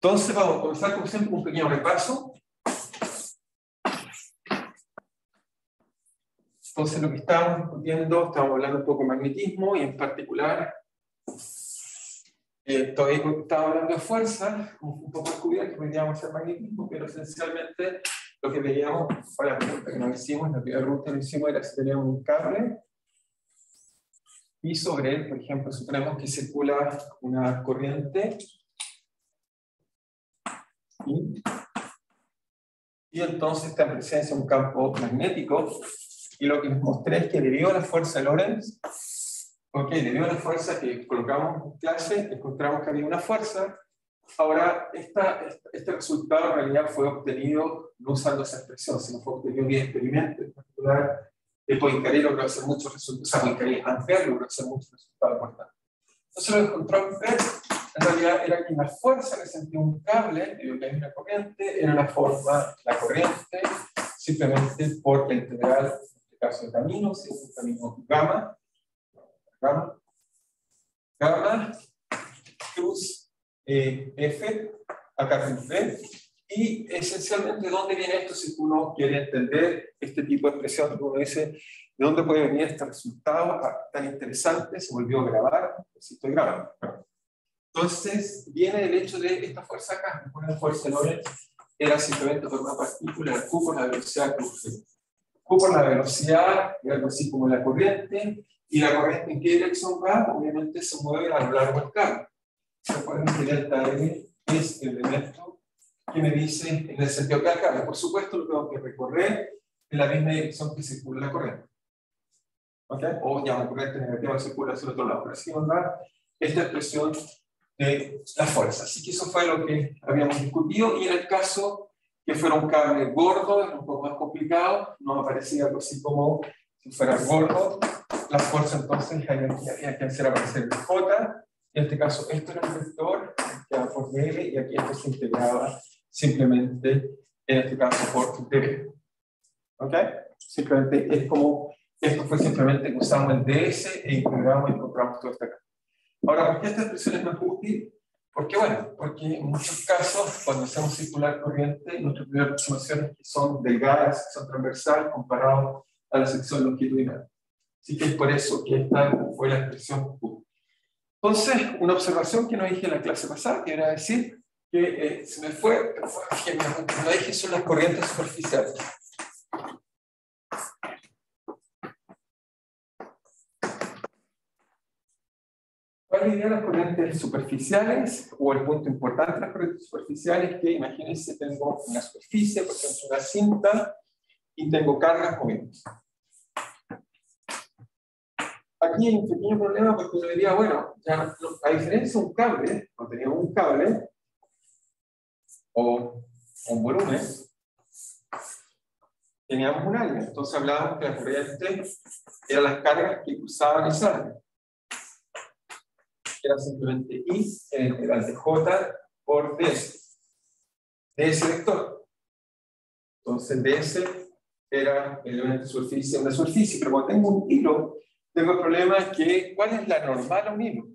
Entonces vamos a comenzar como siempre con un pequeño repaso. Entonces lo que estábamos discutiendo, estábamos hablando un poco de magnetismo y en particular todavía estaba hablando de fuerza, un poco descubierto que podríamos hacer magnetismo, pero esencialmente lo que veíamos, o la pregunta que nos hicimos, la primera pregunta que nos hicimos era si teníamos un cable y sobre él, por ejemplo, suponemos que circula una corriente y entonces está en presencia de un campo magnético, y lo que les mostré es que debido a la fuerza de Lorentz, debido a la fuerza que colocamos en clase, encontramos que había una fuerza. Ahora, este resultado en realidad fue obtenido no usando esa expresión, sino fue obtenido vía experimento. En particular, Poincaré logró hacer muchos resultados, o sea, Poincaré Ampère logró hacer muchos resultados importantes. Entonces, lo que encontró Ampère, en realidad, era que la fuerza que sentía un cable, debido a que hay una corriente, era la corriente, simplemente por la integral, en este caso de camino, si es un camino gamma cruz F acá cruz B, y esencialmente ¿dónde viene esto? Si uno quiere entender este tipo de expresión, uno dice ¿de dónde puede venir este resultado tan interesante? Se volvió a grabar, si estoy grabando. Entonces viene del hecho de esta fuerza acá, una fuerza de Lorentz era simplemente por una partícula, Q por la velocidad cruz B. Q por la velocidad, es algo así como la corriente, y la corriente en qué dirección va, obviamente se mueve a lo largo del cable. ¿Se acuerdan que delta L es el elemento que me dice en el sentido que cable? Por supuesto, lo tengo que recorrer en la misma dirección que circula la corriente. ¿Okay? O ya la corriente negativa circula hacia el otro lado. Pero así nos da esta expresión de la fuerza. Así que eso fue lo que habíamos discutido, y en el caso que fuera un cable gordo, es un poco más complicado, nos aparecía algo así como si fuera gordo, la fuerza entonces había que hacer aparecer el J, en este caso esto era un vector, que va por dl, y aquí esto se integraba simplemente, en este caso por dv. ¿Ok? Simplemente es como, esto fue simplemente que usamos el ds e integramos y encontramos todo esto acá. Ahora, ¿por qué esta expresión es más útil? Porque, bueno, porque en muchos casos, cuando hacemos circular corriente, nuestras primeras aproximaciones que son delgadas, que son transversales, comparado a la sección longitudinal. Así que es por eso que esta fue la expresión útil. Entonces, una observación que no dije en la clase pasada, que era decir que se me fue, pero fue genial, no dije son las corrientes superficiales. ¿Cuál es la idea de las corrientes superficiales? O el punto importante de las corrientes superficiales, que imagínense, tengo una superficie, por ejemplo, una cinta, y tengo cargas moviéndose. Aquí hay un pequeño problema porque uno diría, bueno, ya, a diferencia de un cable, cuando teníamos un cable o un volumen, teníamos un área. Entonces hablábamos que la corriente eran las cargas que cruzaban esa área. Era simplemente I en el integral de J por ds. ds vector. Entonces ds era el elemento de superficie, una superficie, pero cuando tengo un hilo, tengo el problema que, ¿cuál es la normal a un hilo?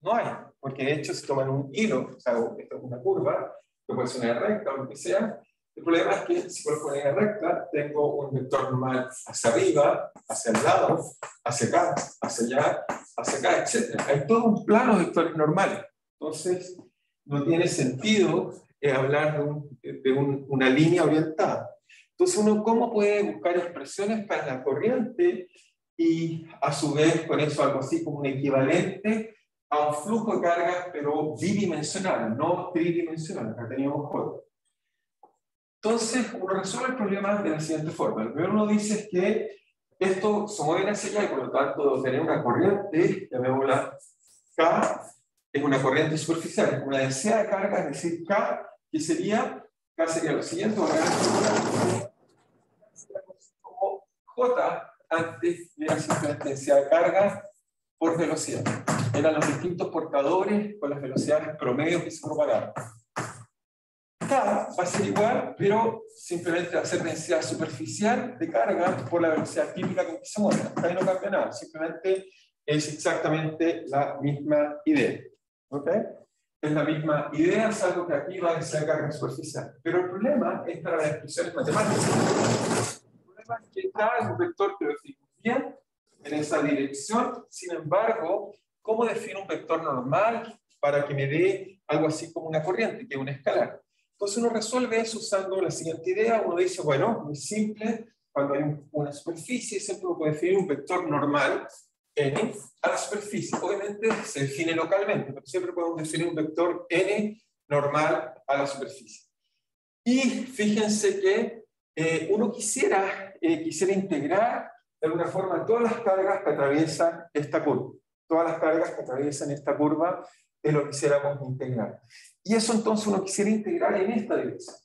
No hay, porque de hecho si toman un hilo, o sea, esto es una curva, que puede ser una recta o lo que sea, el problema es que si coloco una recta, tengo un vector normal hacia arriba, hacia el lado, hacia acá, hacia allá, hacia acá, etc. Hay todo un plano de vectores normales. Entonces, no tiene sentido hablar de una línea orientada. Entonces, uno, ¿cómo puede buscar expresiones para la corriente y a su vez con eso algo así como un equivalente a un flujo de cargas, pero bidimensional, no tridimensional? Acá teníamos J. Entonces, uno resuelve el problema de la siguiente forma. Lo primero uno dice es que esto se mueve hacia allá y por lo tanto debo tener una corriente, llamémosla K, es una corriente superficial, es una densidad de carga, es decir, K, que sería, K sería lo siguiente, como J antes era simplemente densidad de carga por velocidad. Eran los distintos portadores con las velocidades promedio que se propagaban. K va a ser igual, pero simplemente va a ser densidad superficial de carga por la velocidad típica con que se mueve. Acá no cambia nada, simplemente es exactamente la misma idea. ¿Okay? es la misma idea, salvo que aquí va a ser carga superficial. Pero el problema es para las expresiones matemáticas. El problema es que está es un vector que lo definimos bien en esa dirección. Sin embargo, ¿cómo defino un vector normal para que me dé algo así como una corriente, que es un escalar? Entonces uno resuelve eso usando la siguiente idea. Uno dice, bueno, muy simple, cuando hay una superficie, siempre uno puede definir un vector normal, n, a la superficie. Obviamente se define localmente, pero siempre podemos definir un vector n normal a la superficie. Y fíjense que uno quisiera integrar de alguna forma todas las cargas que atraviesan esta curva. Todas las cargas que atraviesan esta curva es lo que quisiéramos integrar. Y eso entonces uno quisiera integrar en esta dirección.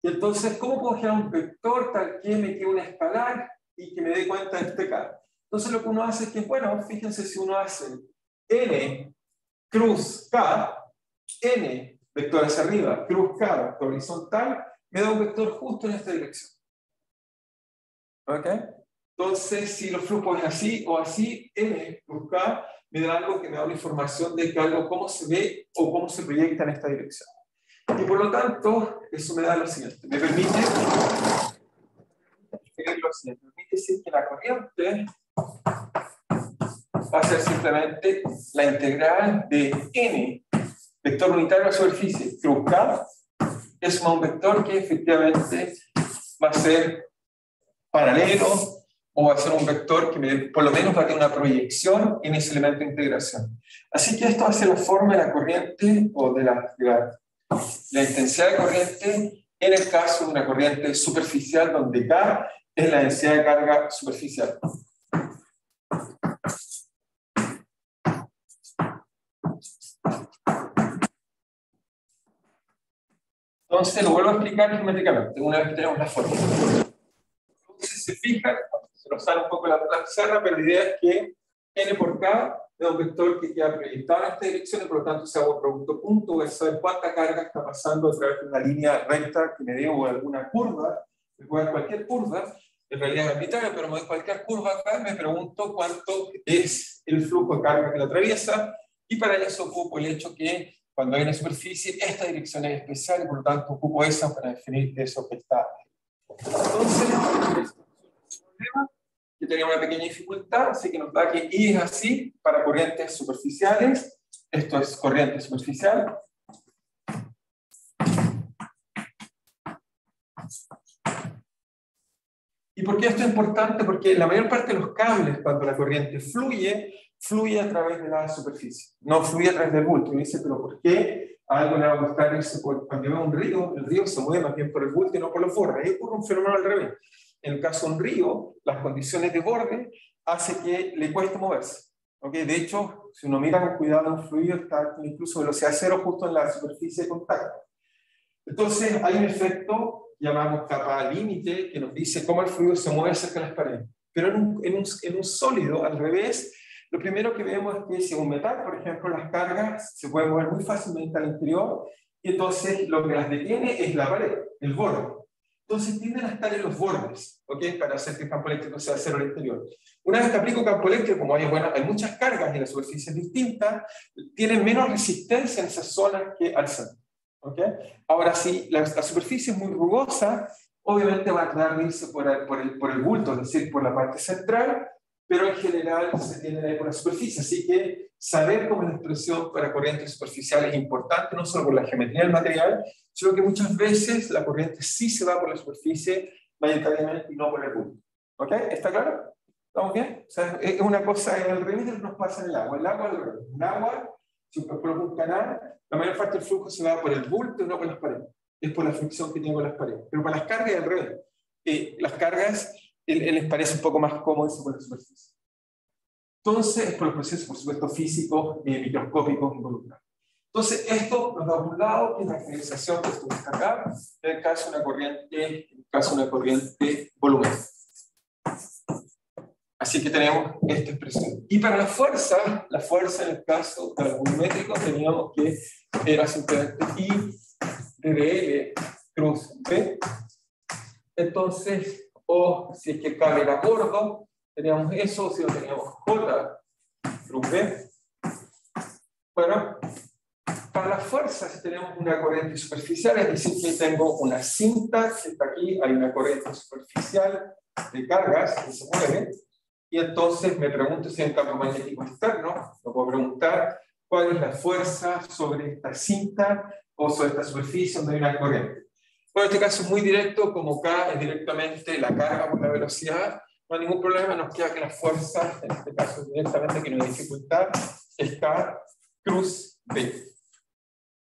Y entonces, ¿cómo puedo generar un vector tal que me quede un escalar y que me dé cuenta de este K? Entonces lo que uno hace es que, bueno, fíjense si uno hace n cruz K, n vector hacia arriba, cruz K, vector horizontal, me da un vector justo en esta dirección. ¿Ok? Entonces, si los flujos es así o así, n cruz K me da algo que me da una información de que algo cómo se ve o cómo se proyecta en esta dirección. Y por lo tanto, eso me da lo siguiente. Me permite decir que la corriente va a ser simplemente la integral de n, vector unitario a la superficie, cruz K, es un vector que efectivamente va a ser paralelo o va a ser un vector que por lo menos va a tener una proyección en ese elemento de integración. Así que esto va a ser la forma de la corriente o de la intensidad de corriente en el caso de una corriente superficial donde K es la densidad de carga superficial. Entonces lo vuelvo a explicar geométricamente una vez que tenemos la forma. Entonces se fijan, se nos sale un poco la pizarra, pero la idea es que n por K es un vector que queda proyectado en esta dirección y por lo tanto si hago producto punto voy a saber cuánta carga está pasando a través de una línea recta que me dé o alguna curva, me puede dar cualquier curva, en realidad es arbitraria, pero me doy cualquier curva acá, me pregunto cuánto es el flujo de carga que la atraviesa y para eso ocupo el hecho que cuando hay una superficie, esta dirección es especial y por lo tanto ocupo esa para definir eso que está. Entonces, que tenía una pequeña dificultad, así que nos da que I es así para corrientes superficiales. Esto es corriente superficial. ¿Y por qué esto es importante? Porque la mayor parte de los cables, cuando la corriente fluye a través de la superficie. No fluye a través del bulto. Y me dice, ¿pero por qué a algo le va a gustar irse por, cuando veo un río, el río se mueve más bien por el bulto y no por los bordes? Ahí ocurre un fenómeno al revés. En el caso de un río, las condiciones de borde hacen que le cueste moverse. ¿Okay? De hecho, si uno mira con cuidado un fluido, está incluso velocidad cero justo en la superficie de contacto. Entonces, hay un efecto llamamos capa límite que nos dice cómo el fluido se mueve cerca de las paredes. Pero en un sólido, al revés, lo primero que vemos es que si en un metal, por ejemplo, las cargas se pueden mover muy fácilmente al interior y entonces lo que las detiene es la pared, el borde. Entonces tienden a estar en los bordes, ¿ok? Para hacer que el campo eléctrico sea cero al interior. Una vez que aplico campo eléctrico, como hay muchas cargas y las superficies distintas, tienen menos resistencia en esas zonas que al centro. ¿Okay? Ahora, si la superficie es muy rugosa, obviamente va a tratar de irse por el bulto, es decir, por la parte central, pero en general se tiende a ir por la superficie. Así que saber cómo es la expresión para corrientes superficiales es importante, no solo por la geometría del material, sino que muchas veces la corriente sí se va por la superficie mayoritariamente y no por el bulto. ¿Ok? ¿Está claro? ¿Estamos bien? O sea, es una cosa al revés de lo que nos pasa en el agua. El agua al revés. Un agua, si por un canal, la mayor parte del flujo se va por el bulto y no por las paredes. Es por la fricción que tiene con las paredes. Pero para las cargas al revés. Las cargas les parece un poco más cómodo irse por la superficie. Entonces, es por los procesos, por supuesto, físicos, microscópicos involucrados. Entonces, esto nos da un lado, que es la caracterización que esto está acá, en el caso de una corriente volumen. Así que tenemos esta expresión. Y para la fuerza en el caso del volumétrico, teníamos que era simplemente I de L cruz B. Entonces, o si es que el cable era gordo, teníamos eso, si no teníamos J cruz B. Bueno, las fuerzas, si tenemos una corriente superficial, es decir, que tengo una cinta que está aquí, hay una corriente superficial de cargas que se mueve, y entonces me pregunto si hay un campo magnético externo, lo puedo preguntar cuál es la fuerza sobre esta cinta o sobre esta superficie donde hay una corriente. Bueno, en este caso es muy directo, como K es directamente la carga por la velocidad, no hay ningún problema, nos queda que la fuerza, en este caso directamente, que no hay dificultad, es K cruz B.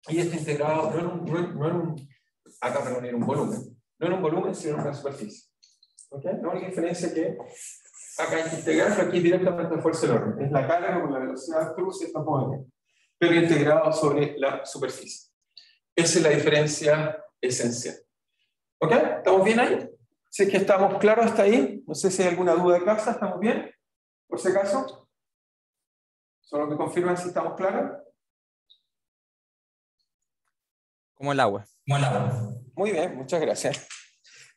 Y este integrado no en un, acá perdón, en un volumen, no en un volumen, sino en una superficie. ¿Okay? La única diferencia es que acá hay que integrar, pero aquí directamente la fuerza del orden. Es la carga con la velocidad cruz y esta movimiento, pero integrado sobre la superficie. Esa es la diferencia esencial. ¿Ok? ¿Estamos bien ahí? Si es que estamos claros hasta ahí. No sé si hay alguna duda de casa. ¿Estamos bien? Por si acaso. Solo que confirman si estamos claros. Como el agua. Como el agua. Muy bien, muchas gracias.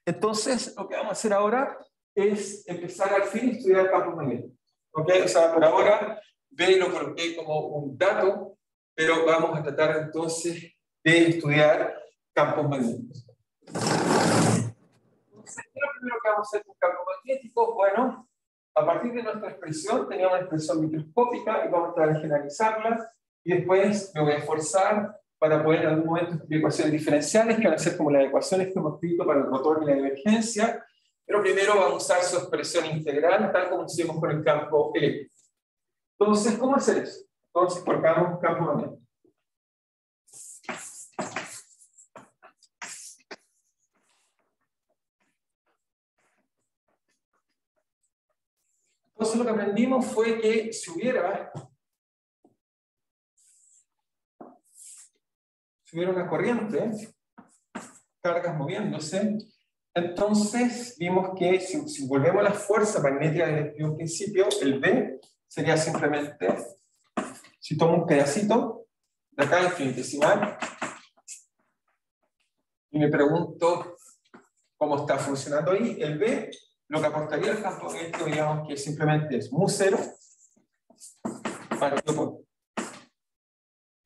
Entonces, lo que vamos a hacer ahora es empezar al fin a estudiar campos magnéticos. ¿Ok? O sea, por ahora, B lo coloqué como un dato, pero vamos a tratar entonces de estudiar campos magnéticos. Entonces, ¿qué es lo primero que vamos a hacer con campos magnéticos? Bueno, a partir de nuestra expresión, teníamos una expresión microscópica y vamos a tratar de generalizarla, y después me voy a esforzar para poder en algún momento escribir ecuaciones diferenciales, que van a ser como las ecuaciones que hemos escrito para el rotor y la divergencia, pero primero vamos a usar su expresión integral, tal como hicimos con el campo eléctrico. Entonces, ¿cómo hacer eso? Entonces, colocamos campo magnético. Entonces, lo que aprendimos fue que si hubiera una corriente, cargas moviéndose, entonces vimos que si volvemos a la fuerza magnética de un principio, el B sería simplemente, si tomo un pedacito de acá infinitesimal y me pregunto cómo está funcionando ahí, el B, lo que aportaría al campo magnético, digamos que simplemente es mu0 partido por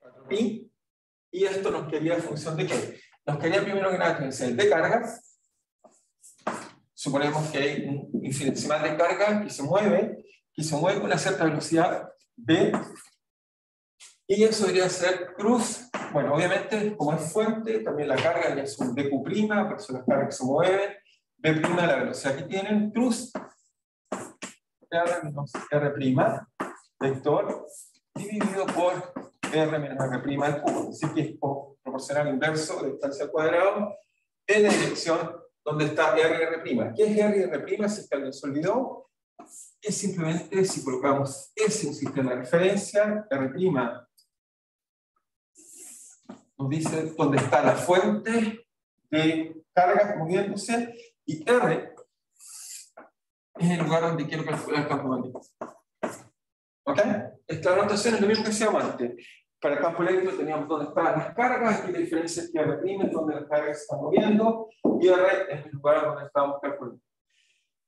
4pi. Y esto nos quería función de qué? Nos quería primero que nada que es el de cargas. Suponemos que hay un infinitesimal de carga que se mueve con una cierta velocidad v, y eso debería ser cruz. Bueno, obviamente, como es fuente, también la carga ya es un dq', por eso las cargas que se mueven, v' la velocidad que tienen, cruz r menos r', vector, dividido por r menos r' al cubo, así que es proporcional inverso de distancia al cuadrado en la dirección donde está r'. ¿Qué es r'? Si es que alguien se olvidó, es simplemente si colocamos S en un sistema de referencia, r' nos dice dónde está la fuente de cargas moviéndose, y R es el lugar donde quiero calcular el campo magnético. ¿Ok? Esta notación es lo mismo que hacíamos antes. Para el campo eléctrico teníamos dónde estaban las cargas, y la diferencia es que R' es donde las cargas se están moviendo, y R es el lugar donde estamos calculando.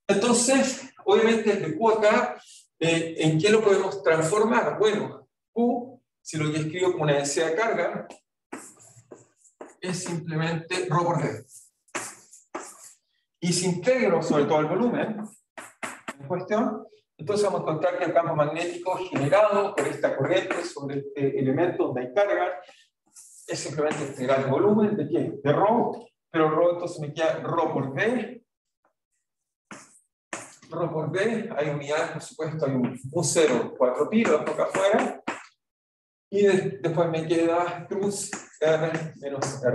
Entonces, obviamente, el de Q acá, ¿en qué lo podemos transformar? Bueno, Q, si lo escribo como una densidad de carga, es simplemente ρ por D. Y si integro sobre todo el volumen en cuestión, entonces vamos a encontrar que el campo magnético generado por esta corriente sobre este elemento donde hay carga es simplemente integrar el volumen de ¿qué? De ρ, pero ρ entonces me queda ρ por D. ρ por D, hay unidades, por supuesto, hay un mu0, 4pi, lo dejo acá afuera, y después me queda cruz R menos R',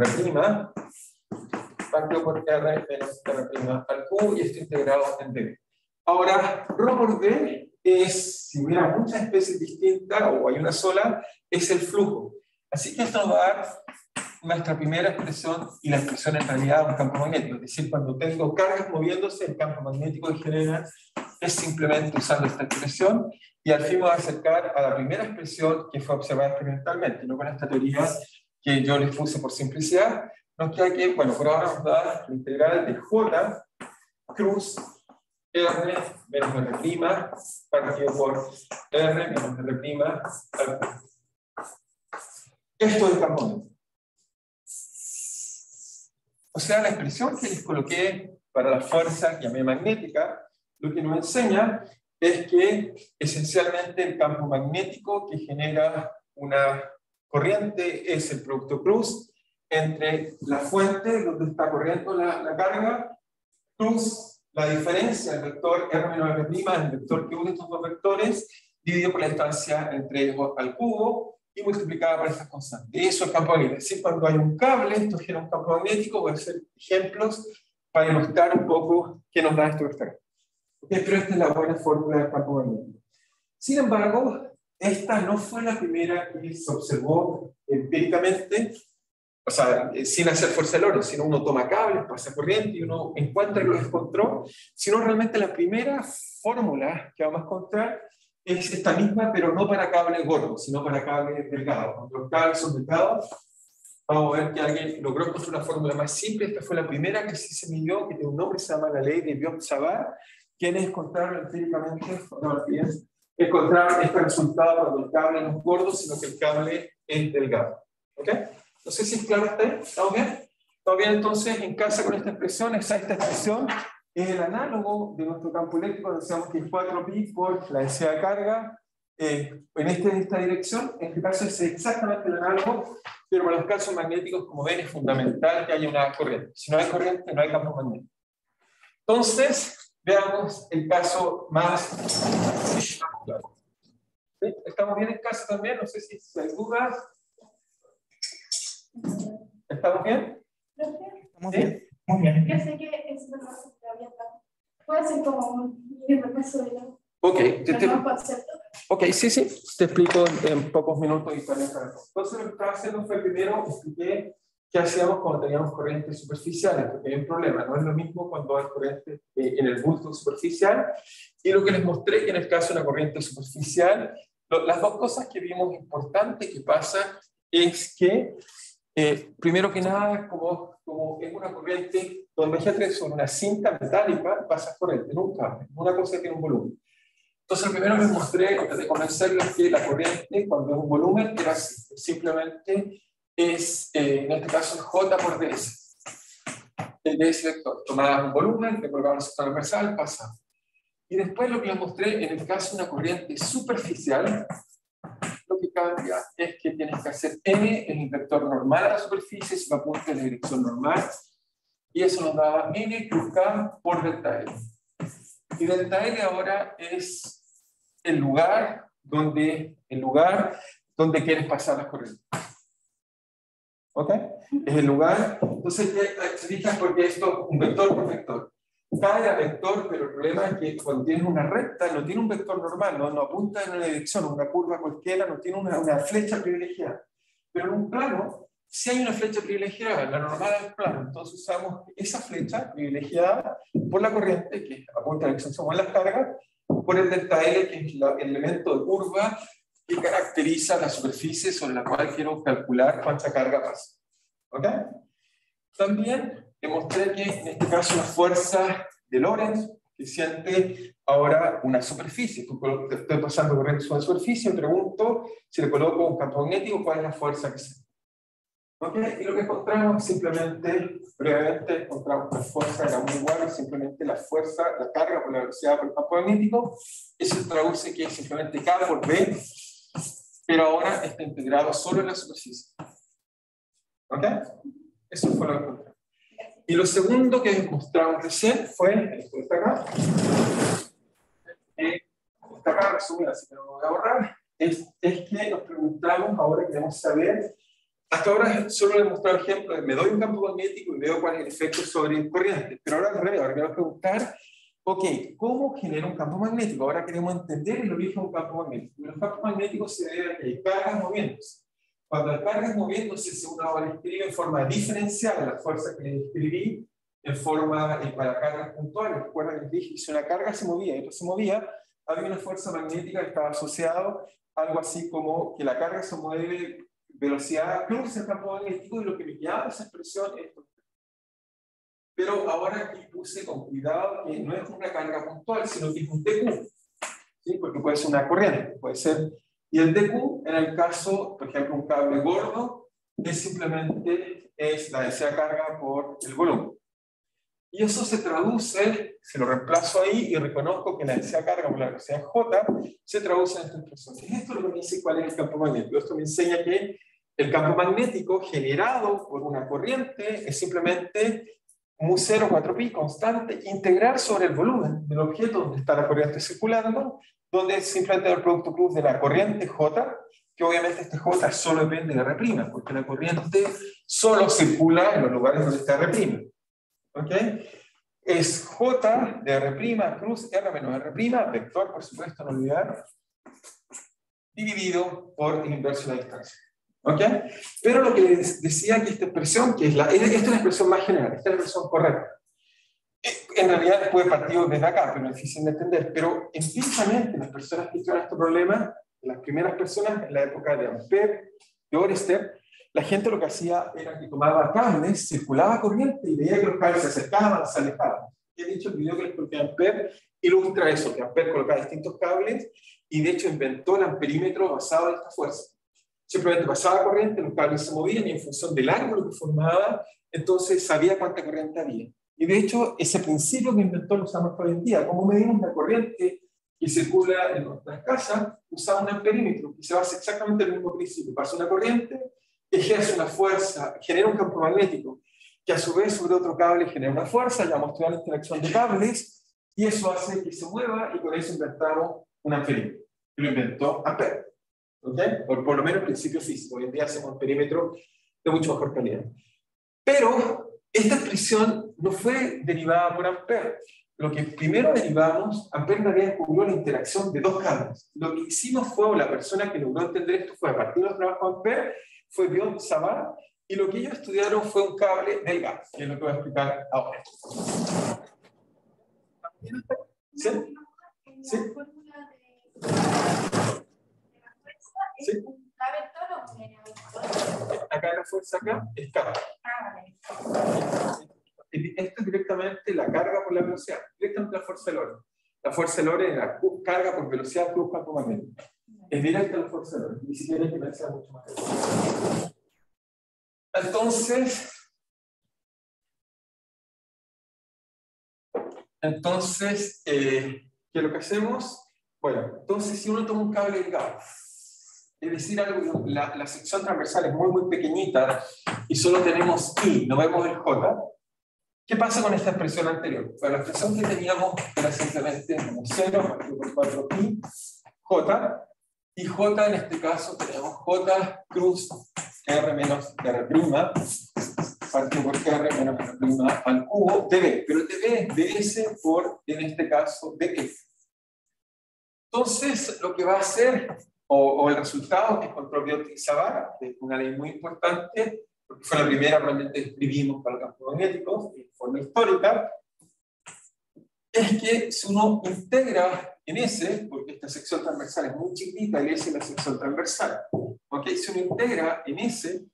partido por R menos R' al Q, y esto integrado en D. Ahora, ρ por D es, si hubiera muchas especies distintas, o hay una sola, es el flujo. Así que esto nos va a dar nuestra primera expresión, y la expresión en realidad de un campo magnético. Es decir, cuando tengo cargas moviéndose, el campo magnético en general es simplemente usando esta expresión, y al fin me voy a acercar a la primera expresión que fue observada experimentalmente, no con esta teoría que yo les puse por simplicidad. Nos queda que, bueno, por ahora nos da la integral de J cruz R menos R' partido por R menos R' al cubo. Esto es el campo magnético. O sea, la expresión que les coloqué para la fuerza llamé magnética, lo que nos enseña es que esencialmente el campo magnético que genera una corriente es el producto cruz entre la fuente donde está corriendo la carga, plus la diferencia del vector R menos R', el vector que une estos dos vectores, dividido por la distancia entre ellos al cubo y multiplicada por estas constantes. Eso es el campo magnético. Es decir, cuando hay un cable, esto genera un campo magnético. Voy a hacer ejemplos para ilustrar un poco qué nos da esto que está acá. Okay, pero esta es la buena fórmula del campo magnético. Sin embargo, esta no fue la primera que se observó empíricamente, o sea, sin hacer fuerza de Lorentz, sino uno toma cables, pasa corriente y uno encuentra que los encontró, sino realmente la primera fórmula que vamos a encontrar es esta misma, pero no para cables gordos, sino para cables delgados. Cuando los cables son delgados, vamos a ver que alguien logró encontrar una fórmula más simple. Esta fue la primera que sí se midió, que tiene un nombre, se llama la ley de Biot-Savart, quienes encontraron empíricamente, encontrar este resultado cuando el cable no es gordo, sino que el cable es delgado. ¿Ok? No sé si es claro hasta ahí. ¿Estamos bien? ¿Estamos bien entonces en casa con esta expresión? Esta expresión es el análogo de nuestro campo eléctrico, decíamos que es 4pi por la densidad de carga. En esta dirección, en este caso es exactamente el análogo, pero para los casos magnéticos, como ven, es fundamental que haya una corriente. Si no hay corriente, no hay campo magnético. Entonces, veamos el caso más claro. ¿Sí? ¿Estamos bien en casa también? No sé si hay dudas. ¿Estamos bien? Estamos ¿Sí? bien. Muy bien. Yo sé que es verdad que había tanto. Puede ser como un repaso de los conceptos. Ok, sí, te explico en pocos minutos y para eso. Entonces, lo que estaba haciendo fue primero expliqué qué hacíamos cuando teníamos corrientes superficiales, porque hay un problema, no es lo mismo cuando hay corriente en el bulto superficial, y lo que les mostré que en el caso de una corriente superficial, las dos cosas que vimos importantes que pasa es que primero que nada, como es una corriente, donde imagínate sobre una cinta metálica pasa corriente, no un cable, una cosa que tiene un volumen. Entonces, primero les mostré, antes de convencerles, que la corriente, cuando es un volumen, era simplemente es, en este caso, es J por ds. El ds vector. Tomabas un volumen, le colocabas el sector transversal, pasaba. Y después lo que les mostré, en el caso de una corriente superficial, lo que cambia es que tienes que hacer n en el vector normal a la superficie, si lo apunta en la dirección normal, y eso nos daba n cruz k por delta L. Y delta L ahora es el lugar donde quieres pasar las corrientes. ¿Ok? Es el lugar. Entonces, se fijan porque esto es un vector por vector. Cada vector, pero el problema es que cuando tienes una recta, no tiene un vector normal, no apunta en una dirección, una curva cualquiera, no tiene una flecha privilegiada. Pero en un plano, sí hay una flecha privilegiada, la normal del plano. Entonces usamos esa flecha privilegiada por la corriente, que apunta a la dirección según las cargas, por el delta L, que es el elemento de curva que caracteriza la superficie sobre la cual quiero calcular cuánta carga pasa. ¿Ok? También demostré que en este caso la fuerza de Lorentz que siente ahora una superficie. Estoy pasando corriente sobre la superficie, me pregunto si le coloco un campo magnético, ¿cuál es la fuerza que siente? ¿Okay? Y lo que encontramos simplemente, brevemente, encontramos que la fuerza era muy igual, simplemente la fuerza, la carga por la velocidad por el campo magnético, eso se traduce que es simplemente K por B, pero ahora está integrado solo en la superficie. ¿Ok? Eso fue lo que encontramos. Y lo segundo que mostramos recién fue, esto está acá, está acá resumido, así que no lo voy a borrar, es que nos preguntamos, ahora queremos saber. Hasta ahora solo les he mostrado ejemplos, me doy un campo magnético y veo cuál es el efecto sobre corriente. Pero ahora al revés, ahora queremos preguntar, ok, ¿cómo genera un campo magnético? Ahora queremos entender el origen de un campo magnético. Los campos magnéticos se deben a que hay cargas moviéndose. Cuando hay cargas moviéndose, uno ahora escribe en forma diferencial la fuerza que les escribí, en forma para cargas puntuales. Recuerden que les dije que si una carga se movía y otra se movía, había una fuerza magnética que estaba asociada a algo así como que la carga se mueve velocidad plus el campo magnético, y lo que me llama esa expresión es esto. Pero ahora aquí puse con cuidado que no es una carga puntual, sino que es un TQ, ¿sí? Porque puede ser una corriente, puede ser Y el dQ, en el caso, por ejemplo, un cable gordo, es simplemente la densidad de carga por el volumen. Y eso se traduce, se lo reemplazo ahí y reconozco que la densidad de carga por la velocidad J se traduce en esta expresión. Y esto es lo que me dice cuál es el campo magnético. Esto me enseña que el campo magnético generado por una corriente es simplemente mu0 4pi constante integral sobre el volumen del objeto donde está la corriente circulando, donde es simplemente el producto cruz de la corriente J, que obviamente este J solo depende de R', porque la corriente solo circula en los lugares donde está R'. ¿Ok? Es J de R' cruz R menos R', vector, por supuesto, no olvidar, dividido por el inverso de la distancia. ¿Ok? Pero lo que les decía que esta expresión, que esta es la expresión más general, esta es la expresión correcta. En realidad puede partir desde acá, pero es difícil de entender. Pero empíricamente las personas que hicieron este problema, las primeras personas en la época de Ampère, de Oersted, la gente lo que hacía era que tomaba cables, circulaba corriente y veía que los cables se acercaban, se alejaban. He dicho el video que les coloqué a Ampère ilustra eso, que Ampère colocaba distintos cables y de hecho inventó el amperímetro basado en esta fuerza. Simplemente pasaba corriente, los cables se movían y en función del ángulo que formaba, entonces sabía cuánta corriente había. Y de hecho, ese principio que inventó lo usamos hoy en día. ¿Cómo medimos la corriente que circula en nuestras casas? Usamos un amperímetro que se basa exactamente en el mismo principio. Pasa una corriente, ejerce una fuerza, genera un campo magnético, que a su vez sobre otro cable genera una fuerza, ya mostré la interacción de cables, y eso hace que se mueva, y con eso inventamos un amperímetro. Que lo inventó Ampère. ¿Okay? Por lo menos principio físico. Hoy en día hacemos un perímetro de mucho mejor calidad. Pero esta expresión no fue derivada por Ampère. Lo que primero derivamos, Ampère en realidad descubrió la interacción de dos cables. Lo que hicimos fue, o la persona que logró entender esto fue a partir del trabajo de Ampère, fue Biot-Savart, y lo que ellos estudiaron fue un cable del gas, que es lo que voy a explicar ahora. ¿Sí? ¿Sí? ¿Sí? Acá la fuerza acá es K. Esto es directamente la carga por la velocidad, directamente la fuerza de Lorentz. La fuerza de Lorentz es la carga por velocidad cruz campo magnético. Es directa la fuerza de Lorentz, ni siquiera hay que pensar mucho más. Entonces, ¿qué es lo que hacemos? Bueno, entonces si uno toma un cable delgado, es decir, la sección transversal es muy, muy pequeñita y solo tenemos I, no vemos el J. ¿Qué pasa con esta expresión anterior? Bueno, la expresión que teníamos era simplemente como 0 por 4pi J, y J en este caso tenemos J cruz R menos R', partido por R menos R' al cubo dB, pero dB es ds por, en este caso, dE. Entonces, lo que va a hacer, o el resultado que encontró Biot-Savart, que es una ley muy importante, porque fue la primera realmente que escribimos para el campo magnético, en forma histórica, es que si uno integra en S, porque esta sección transversal es muy chiquita y S es la sección transversal, ¿okay? Si uno integra en S,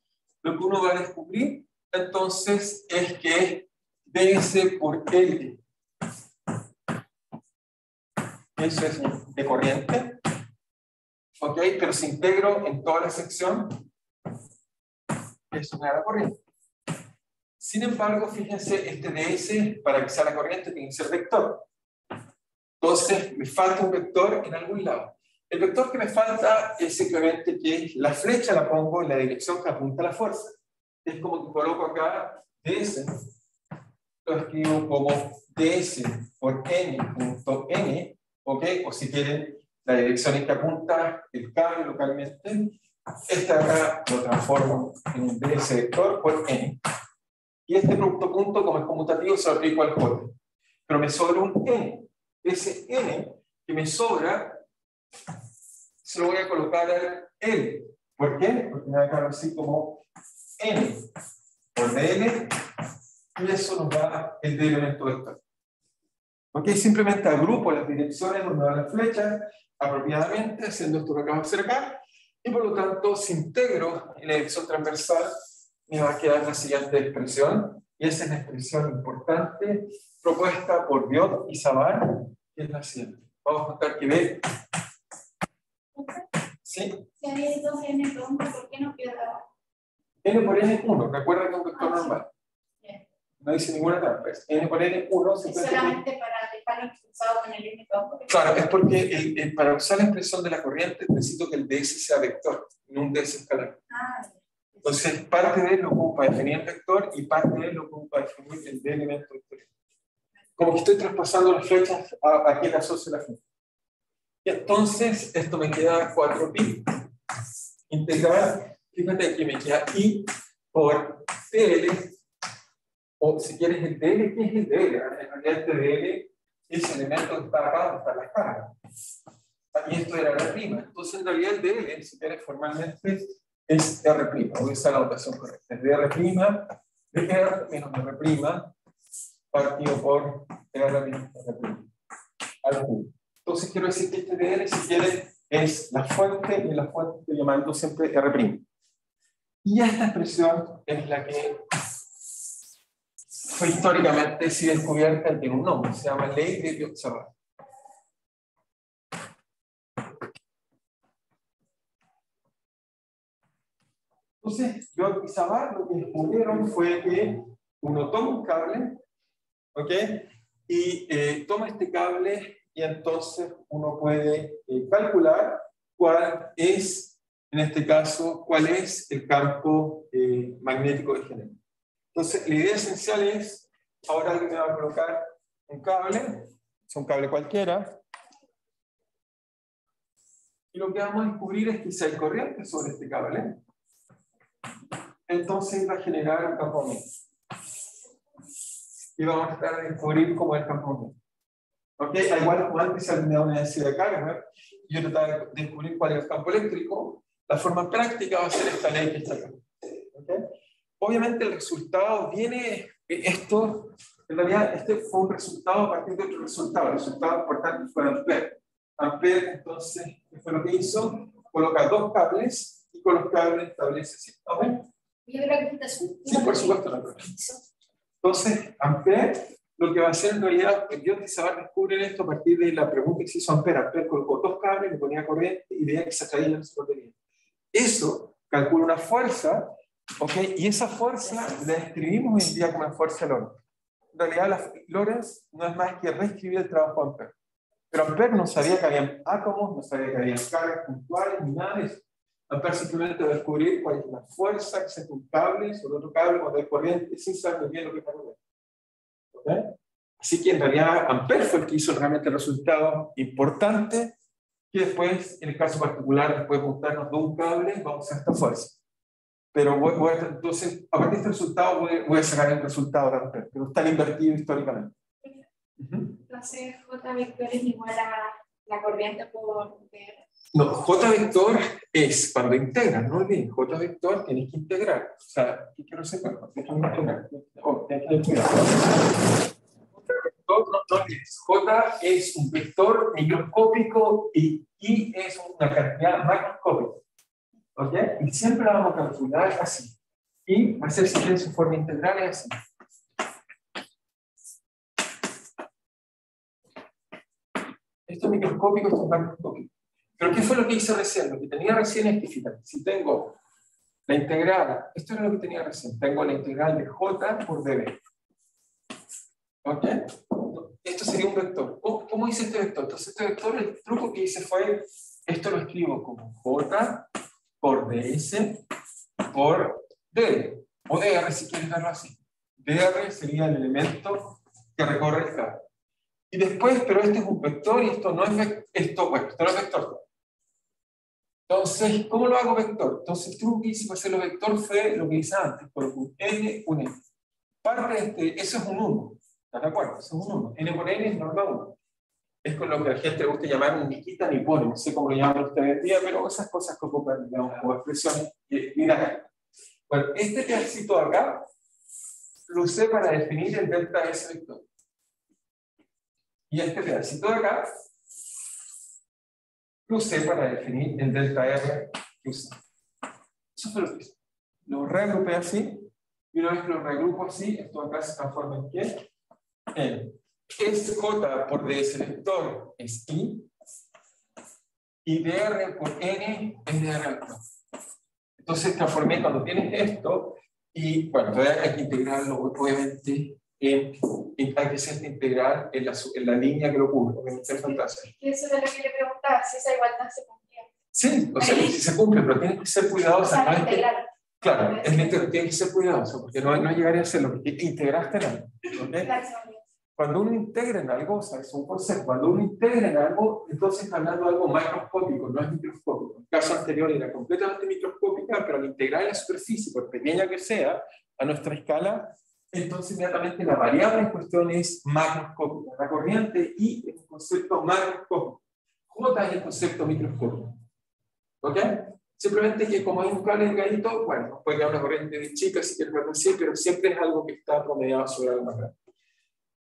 lo que uno va a descubrir entonces es que ds por L, eso es de corriente, ¿ok? Pero si integro en toda la sección, eso me da la corriente. Sin embargo, fíjense, este ds, para que sea la corriente, tiene que ser vector. Entonces, me falta un vector en algún lado. El vector que me falta es simplemente que la flecha la pongo en la dirección que apunta la fuerza. Es como que coloco acá ds, lo escribo como ds por n punto n, ¿ok? O si quieren, la dirección en que apunta el cable localmente, esta de acá lo transformo en un ds vector por n. Y este producto punto, como es conmutativo, se lo aplico al J. Pero me sobra un n. Ese n que me sobra, se lo voy a colocar al L. ¿Por qué? Porque me va a quedar así como n por dl, y eso nos da el d elemento vector. ¿Ok? Simplemente agrupo las direcciones donde van las flechas apropiadamente, haciendo esto que acabo de hacer acá, y por lo tanto, si integro en la dirección transversal, me va a quedar la siguiente expresión, y esa es la expresión importante propuesta por Biot y Savart, que es la siguiente. Vamos a contar que B. ¿Sí? Si hay 2n por 1, ¿por qué no queda? N por N es 1. Recuerda que es un vector normal. Bien. No dice ninguna trampa. N por N es 1. Es solamente para dejarlo expresado con el n todo. Claro, es porque para usar la expresión de la corriente necesito que el ds sea vector, no un ds escalar. Entonces, parte de él lo ocupo para definir el vector y parte de él lo ocupo para definir el d elemento vectorial. Como que estoy traspasando las flechas aquí en la asocio la flecha. Y entonces, esto me queda 4pi integral. Fíjate que me queda i por dl, o si quieres el dl, ¿qué es el dl? En realidad este dl es el elemento que está acá donde está la carga. Y esto era R'. Entonces, en realidad el dl, si quieres formalmente, es R'. Voy a usar la notación correcta. Es de R', de R menos R', partido por R menos R', al cubo. Entonces, quiero decir que este dl, si quieres, es la fuente, y la fuente estoy llamando siempre R'. Y esta expresión es la que fue históricamente sí descubierta y tiene un nombre, se llama ley de Biot-Savart. Entonces, Biot-Savart lo que descubrieron fue que uno toma un cable, ¿ok? Y toma este cable y entonces uno puede calcular cuál es, en este caso, cuál es el campo magnético de género. Entonces, la idea esencial es, ahora alguien me va a colocar un cable, es un cable cualquiera, y lo que vamos a descubrir es que si hay corriente sobre este cable, entonces va a generar un campo magnético. Y vamos a tratar de descubrir cómo es el campo magnético. ¿Ok? Igual como antes se alineaba una densidad de carga, y yo trataba de descubrir cuál es el campo eléctrico, la forma práctica va a ser esta ley que está acá. ¿Ok? Obviamente el resultado viene, esto, en realidad este fue un resultado a partir de otro resultado. El resultado importante fue Ampère. Ampère, entonces, ¿qué fue lo que hizo? Coloca dos cables y con los cables establece así. ¿Ok? Sí, por supuesto. Entonces, Ampère lo que va a hacer en realidad, Biot-Savart descubre esto a partir de la pregunta que se hizo Ampère. Ampère colocó dos cables, le ponía corriente y veía que se atraían en su batería. Eso calcula una fuerza. ¿Ok? Y esa fuerza la escribimos hoy en día como una fuerza Lorentz. En realidad, Lorentz no es más que reescribir el trabajo de Ampère. Pero Ampère no sabía que había átomos, no sabía que había cargas puntuales, ni nada de eso. Ampère simplemente va a descubrir cuál es la fuerza que se hace un cable sobre otro cable cuando hay corriente, sin saber bien lo que está ocurriendo. ¿Ok? Así que en realidad Ampère fue el que hizo realmente el resultado importante, que después, en el caso particular, después de montarnos de un cable, vamos a hacer esta fuerza. Pero entonces, a partir de este resultado voy a sacar el resultado de Ampère, pero está invertido históricamente. Entonces, J vector es igual a la corriente por R. No, J vector es cuando integras, no olvides, J vector tienes que integrar. O sea, ¿qué quiero hacer? Déjame integrar. Tienes que cuidar. No olvides, J es un vector microscópico y I es una cantidad macroscópica. ¿Ok? Y siempre la vamos a calcular así. Y hacer siempre su forma integral es así. Esto es microscópico, esto es macroscópico. Pero ¿qué fue lo que hice recién? Lo que tenía recién es que, fíjate, si tengo la integral, esto era lo que tenía recién, tengo la integral de J por dB. ¿Ok? Esto sería un vector. ¿Cómo hice este vector? Entonces este vector, el truco que hice fue, esto lo escribo como J por ds por d, o dr si quieres verlo así. Dr sería el elemento que recorre el cable. Y después, pero este es un vector y esto no es vector, esto no es vector. Entonces, ¿cómo lo hago vector? Entonces, el truco que hice para hacerlo vector fue lo que hice antes, por un n, un n. Parte de eso es un 1. ¿Estás de acuerdo? Eso es un 1. N por n es normal 1. Es con lo que a la gente le gusta llamar un ni quita ni pone. No sé cómo lo llaman ustedes hoy en día, pero esas cosas que ocupan, digamos, como expresiones. Mira acá. Bueno, este pedacito de acá lo usé para definir el delta S vector. Y este pedacito de acá lo usé para definir el delta R que usé. Eso fue lo que hice. Lo reagrupé así, y una vez que lo reagrupo así, esto acá se transforma en ¿qué? En S J por ds vector es I, y dr por n es dr al cuadrado. Entonces transformé cuando tienes esto, y bueno, todavía hay que integrarlo, obviamente, hay que hacer esta integral en la línea que lo cubre, obviamente es fantástico. Eso es lo que le preguntaba, si esa igualdad se cumplía. Sí, o sea, si se cumple, pero tienes que ser cuidadosa. O sea, no es que, claro, tienes que ser cuidadoso, porque no llegaría a ser lo que integraste en algo. ¿Okay? Cuando uno integra en algo, o sea, es un concepto, cuando uno integra en algo, entonces está hablando de algo macroscópico, no es microscópico. El caso anterior era completamente microscópica, pero al integrar la superficie, por pequeña que sea, a nuestra escala, entonces inmediatamente la variable en cuestión es macroscópica. La corriente I es un concepto macroscópico. J es el concepto microscópico. ¿Ok? Simplemente que como hay un cable delgadito, bueno, puede quedar una corriente de chica, si quieres verlo así, pero siempre es algo que está promediado sobre algo más grande.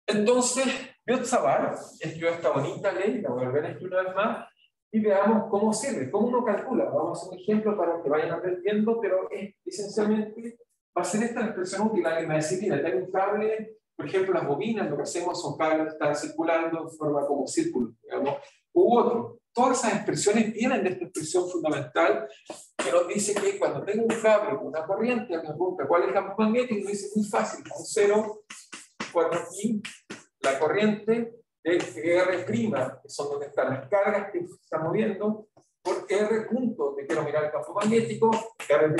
Entonces, Biot-Savart escribió esta bonita ley, la voy a volver a escribir una vez más, y veamos cómo sirve, cómo uno calcula. Vamos a hacer un ejemplo para que vayan aprendiendo, pero esencialmente va a ser esta la expresión útil. Alguien me va a decir, mira, tengo un cable, por ejemplo, las bobinas, lo que hacemos son cables que están circulando en forma como círculo, digamos, u otro. Todas esas expresiones vienen de esta expresión fundamental que nos dice que cuando tengo un cable con una corriente, me pregunta cuál es el campo magnético, y me dice muy fácil, con 0, 4pi, la corriente de R', que son donde están las cargas que se están moviendo, por R punto, donde quiero mirar el campo magnético, R'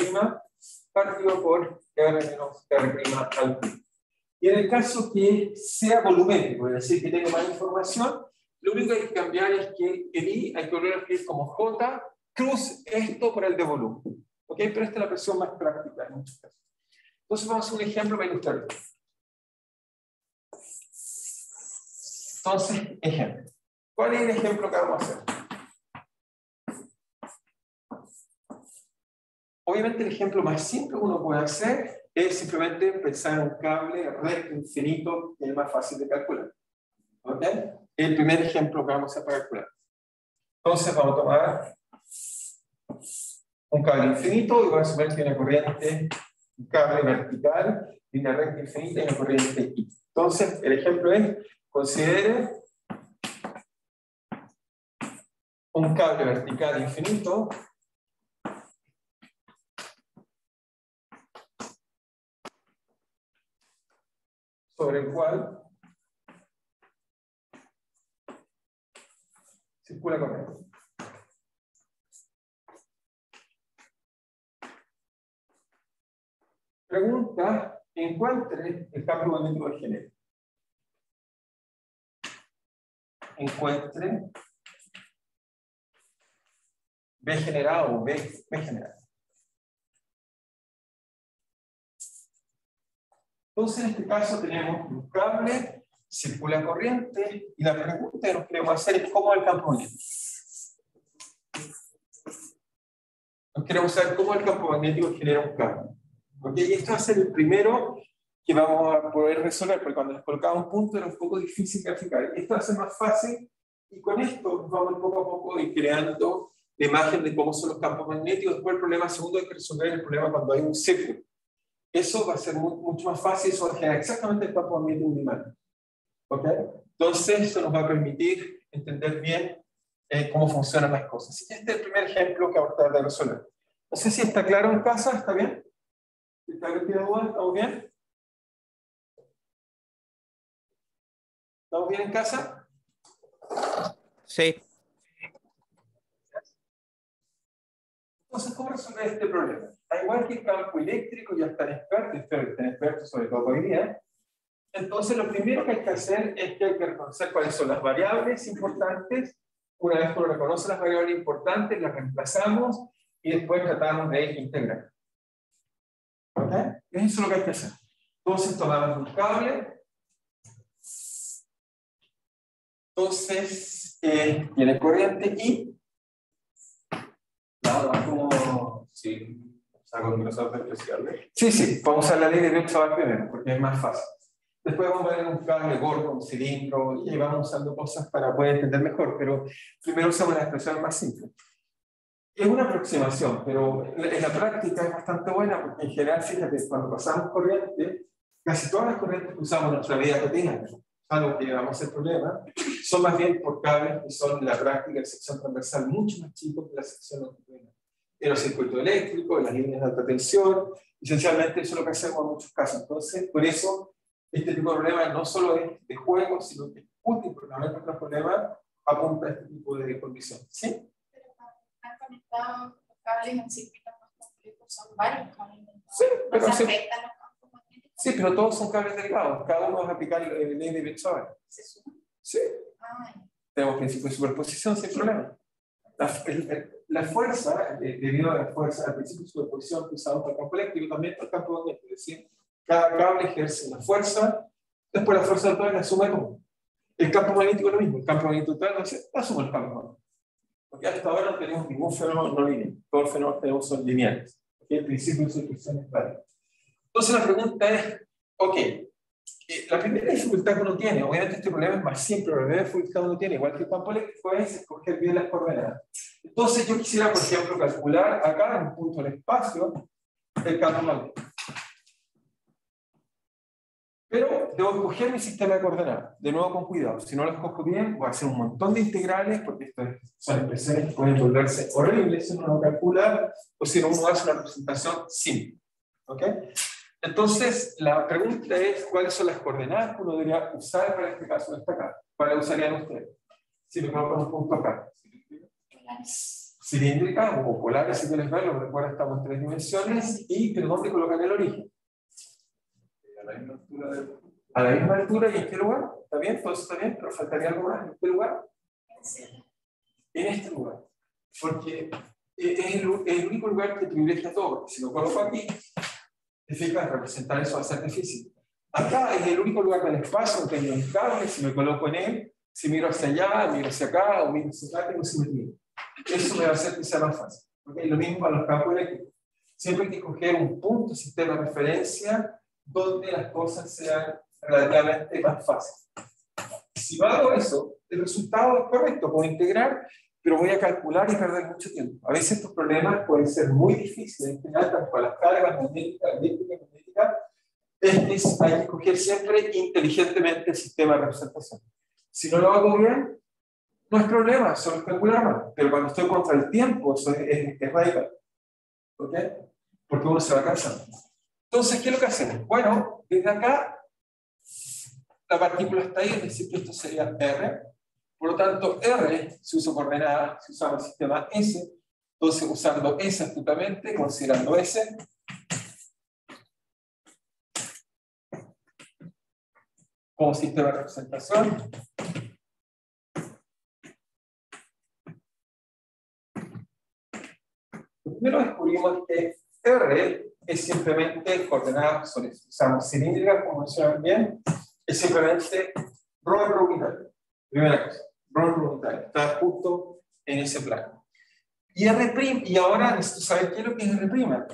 partido por R menos R' al pi. Y en el caso que sea volumétrico, es decir, que tenga más información, lo único que hay que cambiar es que el I hay que volver a escribir como J cruz esto por el de volumen. ¿Ok? Pero esta es la versión más práctica en muchos casos. Entonces vamos a hacer un ejemplo para ilustrar esto. Entonces, ejemplo. ¿Cuál es el ejemplo que vamos a hacer? Obviamente el ejemplo más simple que uno puede hacer es simplemente pensar en un cable recto infinito, que es más fácil de calcular. ¿Ok? El primer ejemplo que vamos a hacer para calcular. Entonces vamos a tomar un cable infinito y vamos a suponer que hay una corriente, un cable vertical, y una recta infinita y una corriente I. Entonces el ejemplo es, considere un cable vertical infinito sobre el cual circula corriente. Pregunta, encuentre el campo magnético de género. Encuentre B generado o B generado. Entonces, en este caso tenemos un cable, circula corriente, y la pregunta que nos queremos hacer es cómo es el campo magnético. Nos queremos saber cómo el campo magnético genera un cable. ¿Okay? Y esto va a ser el primero que vamos a poder resolver, porque cuando les colocaba un punto era un poco difícil graficar. Esto va a ser más fácil, y con esto vamos poco a poco ir creando la imagen de cómo son los campos magnéticos. Después el problema segundo hay que resolver el problema cuando hay un círculo. Eso va a ser mucho más fácil, eso va a generar exactamente el campo magnético unimal. ¿Ok? Entonces eso nos va a permitir entender bien cómo funcionan las cosas. Así que este es el primer ejemplo que vamos a tratar de resolver. No sé si está claro en casa, ¿está bien? ¿Está bien? ¿Estamos bien? ¿Estamos bien en casa? Sí. Entonces, ¿cómo resolver este problema? Al igual que el campo eléctrico, ya están expertos, espero que estén expertos sobre todo hoy día. Entonces, lo primero que hay que hacer es que hay que reconocer cuáles son las variables importantes. Una vez que uno reconoce las variables importantes, las reemplazamos y después tratamos de integrar. ¿Ok? Eso es lo que hay que hacer. Entonces, tomamos un cable. Entonces, tiene corriente y nada, como sí, saco un resorte especial. Sí, vamos a usar la ley de Biot-Savart primero, porque es más fácil. Después vamos a ver un cable gordo, un cilindro, y vamos usando cosas para poder entender mejor, pero primero usamos la expresión más simple. Es una aproximación, pero en la práctica es bastante buena, porque en general, fíjate, cuando pasamos corriente, casi todas las corrientes que usamos en nuestra vida cotidiana algo que vamos a hacer problema, son más bien por cables que son la práctica de sección transversal mucho más chicos que la sección longitudinal. En los circuitos eléctricos, en las líneas de alta tensión, esencialmente eso es lo que hacemos en muchos casos. Entonces, por eso, este tipo de problema no solo es de juego, sino que es útil, porque normalmente otros problemas apunta a este tipo de condición. ¿Sí? Pero están conectados los cables en circuitos más complejos, son varios cables. Sí, pero no se afectan los campos magnéticos. Sí, pero todos son cables delgados. Cada uno va a aplicar el ley de Biot. ¿Se suman? Sí. Ay. Tenemos principio de superposición sin problema. La fuerza, debido a la fuerza, al principio de superposición que usamos para el campo eléctrico, también para el campo magnético. Es decir, cada cable ejerce una fuerza, después la fuerza total la suma como. El campo magnético es lo mismo. El campo magnético total la suma el campo magnético. Porque hasta ahora no tenemos ningún fenómeno no lineal. Todos los fenómenos que tenemos son lineales. El principio de superposición es válido. Entonces la pregunta es, ok, la primera dificultad que uno tiene, obviamente este problema es más simple, la primera dificultad que uno tiene, igual que el campo eléctrico, es escoger bien las coordenadas. Entonces yo quisiera, por ejemplo, calcular acá en un punto del espacio el campo magnético. Pero debo escoger mi sistema de coordenadas, de nuevo con cuidado. Si no lo escojo bien, voy a hacer un montón de integrales, porque estas son expresiones que pueden volverse horribles si uno no calcula, o si uno hace una representación simple. ¿Ok? Entonces, la pregunta es, ¿cuáles son las coordenadas que uno debería usar para este caso de esta acá? ¿Cuáles usarían ustedes? Si me coloco un punto acá. Cilíndrica o polares, si quieres verlo, recuerda, estamos en 3 dimensiones. ¿Pero dónde colocan el origen? A la misma altura. ¿Y en qué lugar? ¿Está bien? ¿Todo eso está bien? ¿Pero faltaría algo más? ¿En qué lugar? En este lugar. Porque es el único lugar que privilegia todo. Porque si lo coloco aquí, te fijas, representar eso va a ser difícil. Acá es el único lugar del espacio donde tengo un cable. Si me coloco en él, si miro hacia allá, miro hacia acá, o miro hacia acá, tengo simetría. Eso me va a hacer que sea más fácil. ¿Okay? Lo mismo para los campos eléctricos. Siempre hay que escoger un punto, sistema de referencia, donde las cosas sean relativamente más fáciles. Si hago eso, el resultado es correcto, puedo integrar, pero voy a calcular y perder mucho tiempo. A veces estos problemas pueden ser muy difíciles, en general, tanto para las cargas magnéticas, eléctricas, magnéticas, hay que escoger siempre inteligentemente el sistema de representación. Si no lo hago bien, no es problema, solo es calcular más, pero cuando estoy contra el tiempo, eso es radical. ¿Ok? Porque uno se va cansando. Entonces, ¿qué es lo que hacemos? Bueno, desde acá, la partícula está ahí, es decir, que esto sería R. Por lo tanto, R, si uso coordenadas, si usamos el sistema S, entonces usando S astutamente, considerando S, como sistema de representación, primero descubrimos que R es simplemente coordenadas, usamos cilíndricas, como mencionaron bien, es simplemente ρ unitario. Primera cosa, ρ unitario, está justo en ese plano. Y ahora necesito saber qué es lo que es R',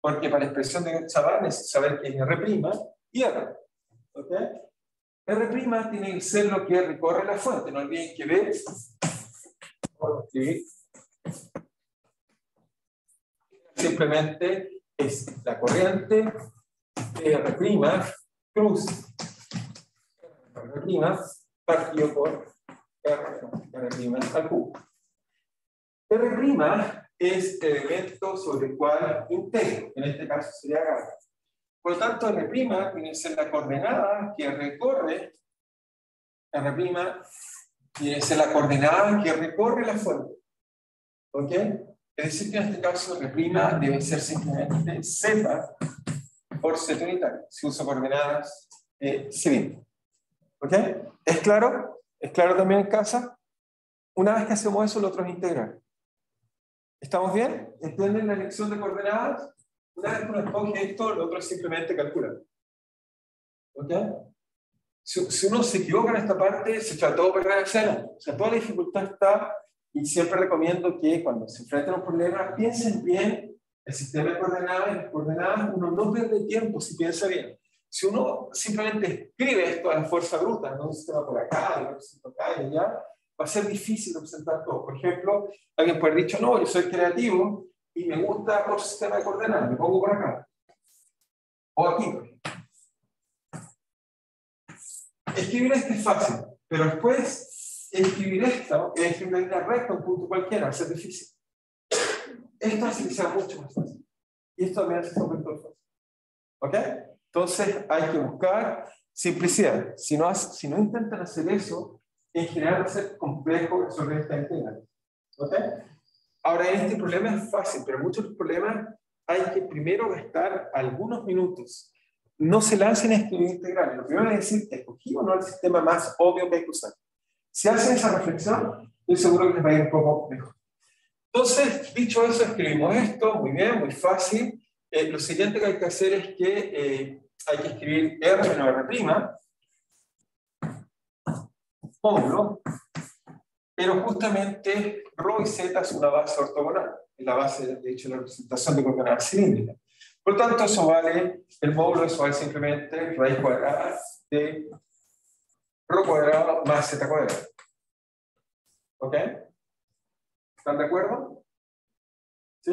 porque para la expresión de Chaban necesito saber qué es R' y R. ¿Ok? R' tiene que ser lo que recorre la fuente, no olviden que B, puedo escribir, simplemente es la corriente R' cruz R' partido por R' al cubo. R' es el elemento sobre el cual integro, en este caso sería carga. Por lo tanto, R' tiene que ser la coordenada que recorre, R' tiene que ser la coordenada que recorre la fuente. ¿Ok? Es decir, que en este caso R' debe ser simplemente Z por Z unitario, si uso coordenadas cilíndricas. ¿Ok? ¿Es claro? ¿Es claro también en casa? Una vez que hacemos eso, lo otro es integrar. ¿Estamos bien? ¿Entienden la elección de coordenadas? Una vez que uno escoge esto, lo otro es simplemente calcular. ¿Ok? Si uno se equivoca en esta parte, se echa todo perder hacia adelante. O sea, toda la dificultad está, y siempre recomiendo que cuando se enfrenten a un problema, piensen bien el sistema de coordenadas. En las coordenadas uno no pierde tiempo si piensa bien. Si uno simplemente escribe esto a la fuerza bruta, no un sistema por acá, y otro acá y allá, va a ser difícil representar todo. Por ejemplo, alguien puede haber dicho, no, yo soy creativo y me gusta otro sistema de coordenadas, me pongo por acá. O aquí, por ejemplo. Escribir esto es fácil, pero después escribir esto, escribir una línea recta, un punto cualquiera, va a ser difícil. Esto hace que sea mucho más fácil. Y esto también hace que sea un vector fácil. ¿Ok? Entonces hay que buscar simplicidad. Si no intentan hacer eso, en general va a ser complejo resolver esta integral. ¿Ok? Ahora, este problema es fácil, pero muchos de los problemas hay que primero gastar algunos minutos. No se lancen a escribir integrales. Lo primero es decir, escogí o no el sistema más obvio que hay que usar. Si hacen esa reflexión, estoy seguro que les va a ir un poco mejor. Entonces, dicho eso, escribimos esto, muy bien, muy fácil. Lo siguiente que hay que hacer es que hay que escribir R menos R', módulo, pero justamente ρ y z es una base ortogonal, es la base, de hecho, de la representación de coordenadas cilíndricas. Por lo tanto, eso vale, el módulo eso vale simplemente raíz cuadrada de ρ cuadrado más z cuadrado. ¿Ok? ¿Están de acuerdo? ¿Sí?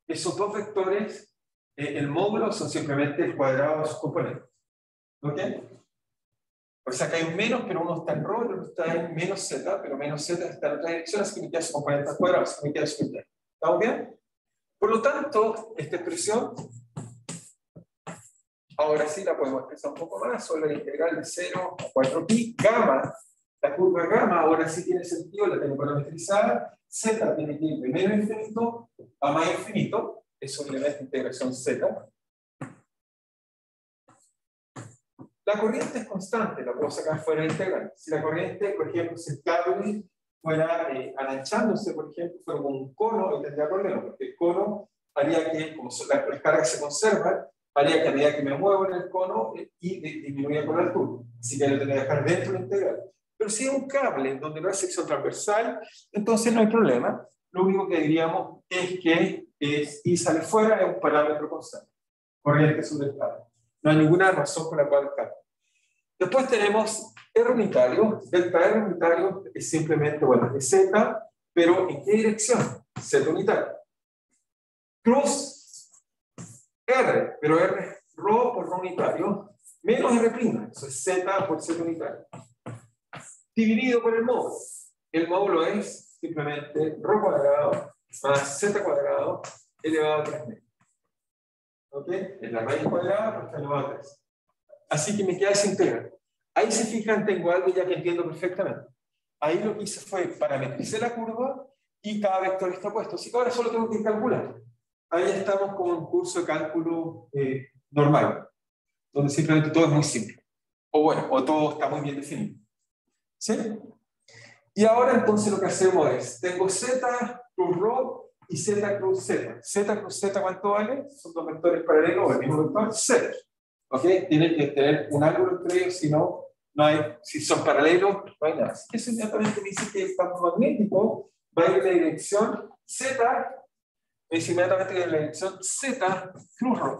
Esos dos vectores, el módulo son simplemente el cuadrado de sus componentes. ¿Ok? O sea que hay un menos, pero uno está en ρ, el otro está en menos z, pero menos z está en otra dirección, así que me queda su componente al cuadrado, así que me queda su interno. ¿Estamos bien? Por lo tanto, esta expresión, ahora sí la podemos expresar un poco más, sobre la integral de 0 a 4pi, gamma, la curva gamma ahora sí tiene sentido, la tengo parametrizada, z tiene que ir de menos infinito a más infinito, eso es la integración z. La corriente es constante, la puedo sacar fuera de la integral. Si la corriente, por ejemplo, si el cable fuera ananchándose, por ejemplo, fuera como un cono, ahí tendría problema, porque el cono haría que, como las cargas se conservan, haría que a medida que me muevo en el cono y disminuya con la altura. Así que lo tendría que dejar dentro de la integral. Pero si es un cable donde no hay sección transversal, entonces no hay problema. Lo único que diríamos es que y sale fuera es un parámetro constante. Corriente sobre el cable. No hay ninguna razón por la cual cambie. Después tenemos R unitario. Delta R unitario es simplemente, bueno, es Z, pero ¿en qué dirección? Z unitario. Cruz R, pero R es ρ por ρ unitario, menos R', eso es Z por Z unitario. Dividido por el módulo. El módulo es simplemente ρ cuadrado más Z cuadrado elevado a 3 menos. ¿Ok? Es la raíz cuadrada por esta elevado a 3. Así que me queda esa integral. Ahí se fijan, tengo algo ya que entiendo perfectamente. Ahí lo que hice fue parametricé la curva y cada vector está puesto. Así que ahora solo tengo que calcular. Ahí estamos con un curso de cálculo normal, donde simplemente todo es muy simple. O bueno, o todo está muy bien definido. ¿Sí? Y ahora entonces lo que hacemos es, tengo Z cruz ρ y Z cruz Z. Z cruz Z, ¿cuánto vale? Son dos vectores paralelos, el mismo vector, 0. ¿Ok? Tienen que tener un ángulo entre ellos, si no, no hay, si son paralelos, no hay nada. Así que eso inmediatamente me dice que el campo magnético va a ir en la dirección Z, me dice inmediatamente que en la dirección Z cruz ρ.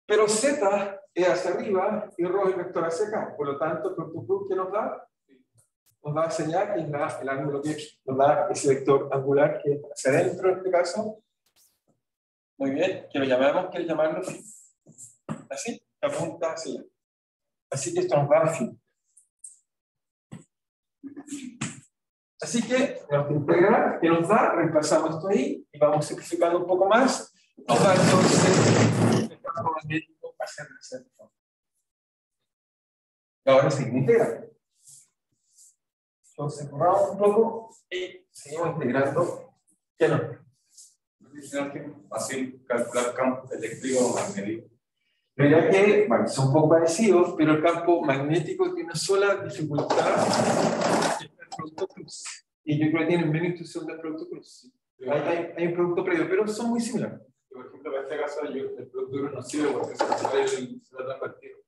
Pero Z es hacia arriba y ρ es el vector hacia acá. Por lo tanto, producto cruz que nos da a enseñar que es el ángulo que nos da ese vector angular que es hacia adentro en este caso. Muy bien, que lo llamamos, ¿quieres llamarlo? Así, que apunta hacia allá. Así que esto nos da a fin. Así que nuestra integral que nos da, reemplazamos esto ahí y vamos simplificando un poco más. Nos da entonces el campo magnético hacia el centro. Ahora sí, integral. Entonces, borramos un poco y seguimos integrando. ¿Qué no? Fácil calcular campo eléctrico o magnético. Verá que bueno, son un poco parecidos, pero el campo magnético tiene una sola dificultad, el producto cruz. Y yo creo que tienen menos intuición del producto cruz. Hay un producto previo, pero son muy similares. Por ejemplo, en este caso, el producto cruz no sirve porque se trata partido.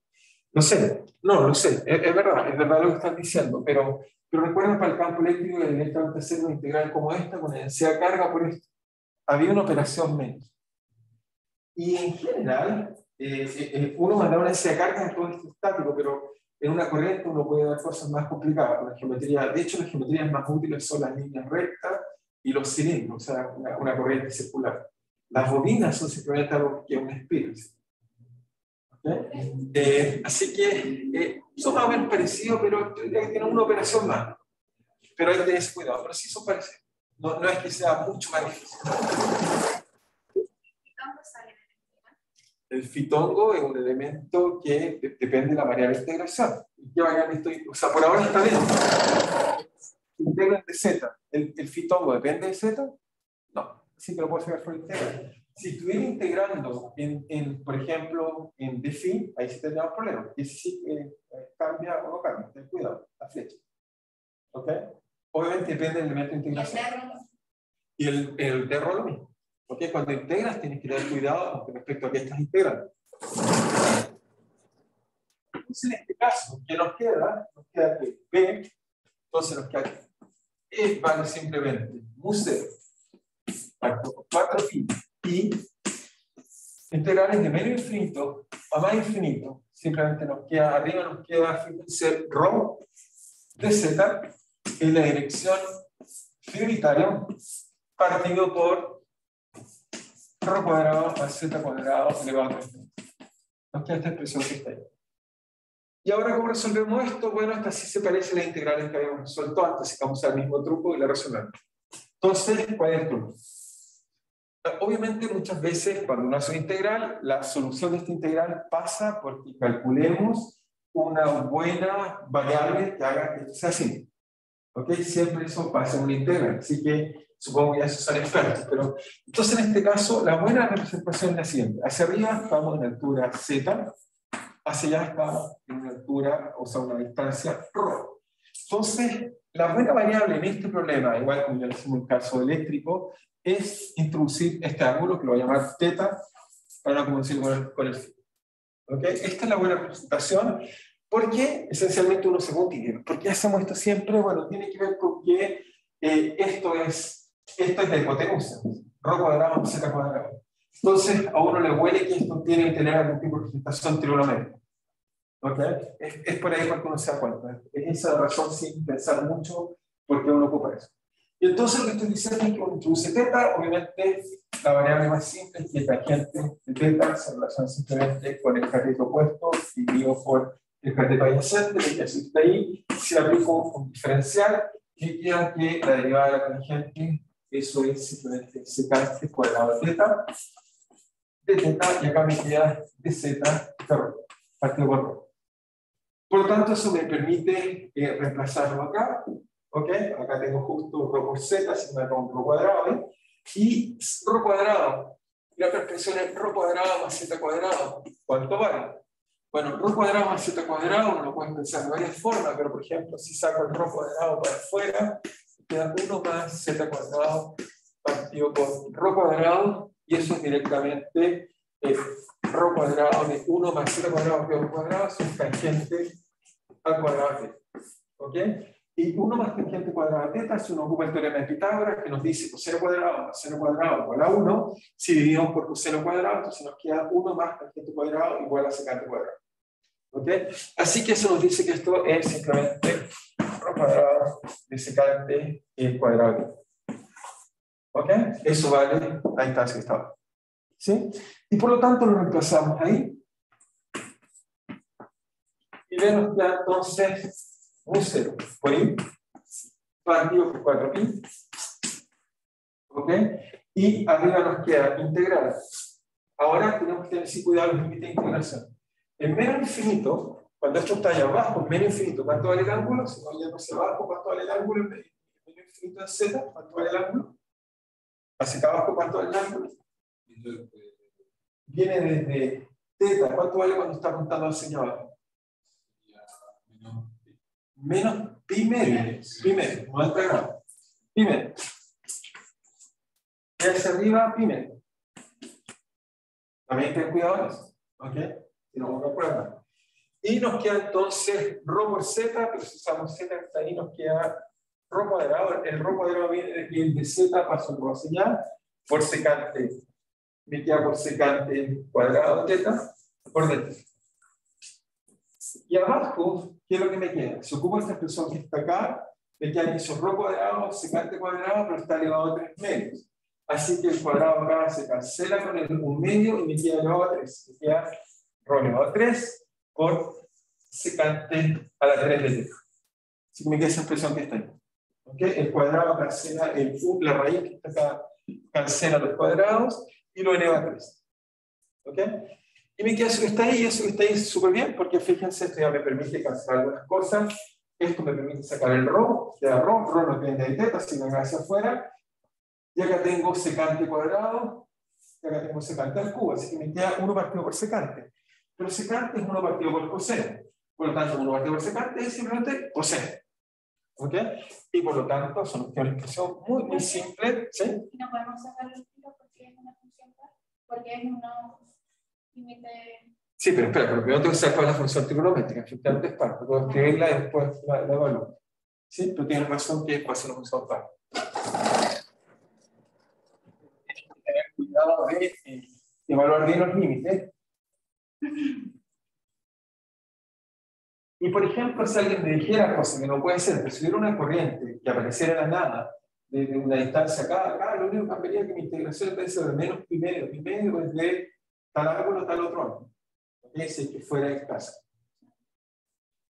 No sé, no, lo sé, es verdad lo que están diciendo, pero recuerden para el campo eléctrico que directamente hacer una integral como esta, con la densidad de carga por esto, había una operación menos. Y en general, uno manda una densidad de carga en todo esto estático, pero en una corriente uno puede dar cosas más complicadas. La geometría, de hecho, las geometrías más útiles son las líneas rectas y los cilindros, o sea, una corriente circular. Las bobinas son simplemente algo que es una espiral. ¿Ok? ¿Okay? Así que son más o menos parecidos, pero tienen una operación más. Pero hay que tener cuidado, pero sí son parecidos. No, no es que sea mucho más difícil. El fitongo es un elemento que depende de la variable de integración. ¿Qué variable estoy? O sea, por ahora está bien. Integran de z. ¿El fitongo depende de z? No. Sí que lo puedo sacar por integral. Si estuviera integrando, por ejemplo, en dφ, ahí sí tendríamos problemas. Y si cambia o no cambia. Ten cuidado, la flecha. ¿Ok? Obviamente depende del elemento de integración. Y el terro lo mismo. ¿Ok? Cuando integras tienes que tener cuidado con respecto a qué estás integrando. Entonces, en este caso, ¿qué nos queda? Nos queda que B, entonces nos queda que E vale simplemente mu0 partido por 4π y integrales de menos infinito a más infinito, simplemente nos queda, arriba nos queda, fíjense, ρ de z en la dirección prioritaria partido por ρ cuadrado más z cuadrado elevado a 3. Nos queda esta expresión que está ahí. Y ahora, ¿cómo resolvemos esto? Bueno, esta sí se parece a las integrales que habíamos resuelto antes, así que vamos a usar el mismo truco y la resolvemos. Entonces, ¿cuál es el truco? Obviamente, muchas veces, cuando uno hace una integral, la solución de esta integral pasa porque calculemos una buena variable que haga que esto sea así. ¿Ok? Siempre eso pasa en una integral, así que supongo que ya se son expertos. Pero, entonces, en este caso, la buena representación es la siguiente. Hacia arriba estamos en altura z, hacia allá estamos en una altura, o sea, una distancia ρ. Entonces, la buena variable en este problema, igual como ya lo hicimos en el caso eléctrico, es introducir este ángulo que lo voy a llamar θ para no confundir con el φ. ¿Ok? Esta es la buena representación. ¿Por qué? Esencialmente uno se multiplica. ¿Por qué hacemos esto siempre? Bueno, tiene que ver con que esto es de hipotenusa, ρ cuadrado más z cuadrado. Entonces, a uno le huele que esto tiene que tener algún tipo de representación trigonométrica. ¿Ok? Es por ahí porque uno se da cuenta. Es esa razón sin pensar mucho porque uno ocupa eso. Y entonces lo que estoy diciendo es que uno introduce θ, obviamente la variable más simple es que la tangente de θ se relaciona simplemente con el cateto opuesto dividido por el cateto adyacente, que está ahí. Si aplico un diferencial, que queda que la derivada de la tangente, eso es simplemente secante cuadrado de θ, y acá me queda de z partido por ρ. Por lo tanto, eso me permite reemplazarlo acá. ¿Ok? Acá tengo justo ρ por z, así que me pongo ρ cuadrado. ¿Eh? Y ρ cuadrado, la otra expresión es ρ cuadrado más z cuadrado. ¿Cuánto vale? Bueno, ρ cuadrado más z cuadrado uno lo puede pensar de varias formas, pero por ejemplo, si saco el ρ cuadrado para afuera, queda 1 más z cuadrado partido por ρ cuadrado, y eso es directamente ρ cuadrado de 1 más z cuadrado partido por cuadrado, es un tangente al cuadrado de θ. ¿Ok? Y 1 más tangente cuadrada de θ, si uno ocupa el teorema de Pitágoras, que nos dice coseno cuadrado más seno cuadrado igual a 1, si dividimos por coseno cuadrado, entonces nos queda 1 más tangente cuadrado igual a secante cuadrado. ¿Ok? Así que eso nos dice que esto es simplemente ρ cuadrado de secante cuadrado. ¿Ok? Eso vale la instancia que estaba. ¿Sí? Y por lo tanto lo reemplazamos ahí. Y vemos que entonces mu0 por i partido por 4pi. ¿Ok? Y arriba nos queda integral. Ahora tenemos que tener cuidado con los límites de integración. En menos infinito, cuando esto está allá abajo, en menos infinito, ¿cuánto vale el ángulo? Si no, ya no hacia abajo, ¿cuánto vale el ángulo? En menos infinito de z, ¿cuánto vale el ángulo? Hacia acá abajo, ¿cuánto vale el ángulo? Viene desde θ, ¿cuánto vale cuando está apuntando hacia allá abajo? Menos pi medio, 90 grados. Pi medio. Y hacia arriba, pi medio. También ten cuidado en eso. ¿Ok? Si no me acuerdo. Y nos queda entonces ρ por z, pero si usamos z que está ahí, nos queda ρ cuadrado. El ρ cuadrado viene de z, paso el ρ hacia allá, por secante. Me queda por secante cuadrado de θ por dθ. Y abajo, ¿qué es lo que me queda? Si ocupo esta expresión que está acá, me queda que eso ρ cuadrado, secante cuadrado, pero está elevado a 3 medios. Así que el cuadrado acá se cancela con el 1 medio y me queda elevado a 3. Me queda Rho elevado a 3 por secante a la 3 de teta. Así que me queda esa expresión que está ahí. ¿Okay? El cuadrado cancela la raíz que está acá, cancela los cuadrados y lo eleva a 3. ¿Okay? Y me queda eso que está ahí, y eso que está ahí es súper bien, porque fíjense, esto ya me permite cancelar algunas cosas. Esto me permite sacar el Rho, queda Rho no depende de teta, sino que hacia afuera. Y acá tengo secante cuadrado, y acá tengo secante al cubo, así que me queda 1 partido por secante. Pero secante es 1 partido por coseno. Por lo tanto, 1 partido por secante es simplemente coseno. ¿Ok? Y por lo tanto, son una expresión muy simple. ¿Sí? Y no podemos sacar el tiro porque es una función par, porque es una límite. Sí, pero espera, pero primero tengo que saber cuál es la función trigonométrica. Efectivamente es par, pero puedo escribirla y después la evalúo. ¿Sí? Pero tienes razón que es una función par. Tener cuidado de evaluar bien los límites. Y por ejemplo, si alguien me dijera, cosa que no puede ser, pero si hubiera una corriente que apareciera de la nada, de una distancia acá, lo único que cambiaría es que mi integración puede ser de menos pi medio es de tal ángulo a tal otro ángulo. ¿Okay? Si es que fuera el caso.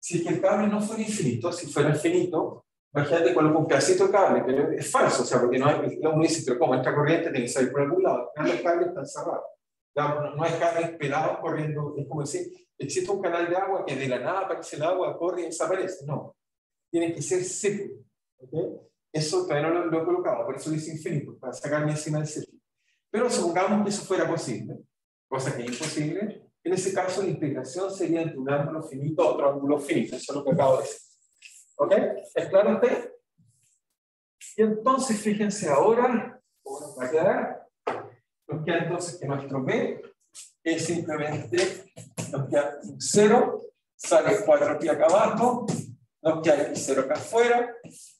Si es que el cable no fuera infinito, si fuera infinito, imagínate coloco un pedacito de cable, pero es falso, o sea, porque no hay, uno dice, pero como esta corriente tiene que salir por algún lado, los cables están cerrados. No hay cables pelados corriendo, es como decir, existe un canal de agua que de la nada aparece el agua, corre y desaparece. No, tiene que ser seco. ¿Okay? Eso todavía no lo he colocado, por eso dice infinito, para sacarme encima del círculo. Pero supongamos que eso fuera posible, cosa que es imposible, en ese caso la integración sería entre un ángulo finito a otro ángulo finito, eso es lo que acabo de decir. ¿Ok? ¿Es claro usted? Y entonces fíjense ahora, ¿cómo nos va a quedar? Nos queda entonces que nuestro B es simplemente, nos queda un 0, sale 4 pi acá abajo, nos queda el 0 acá afuera,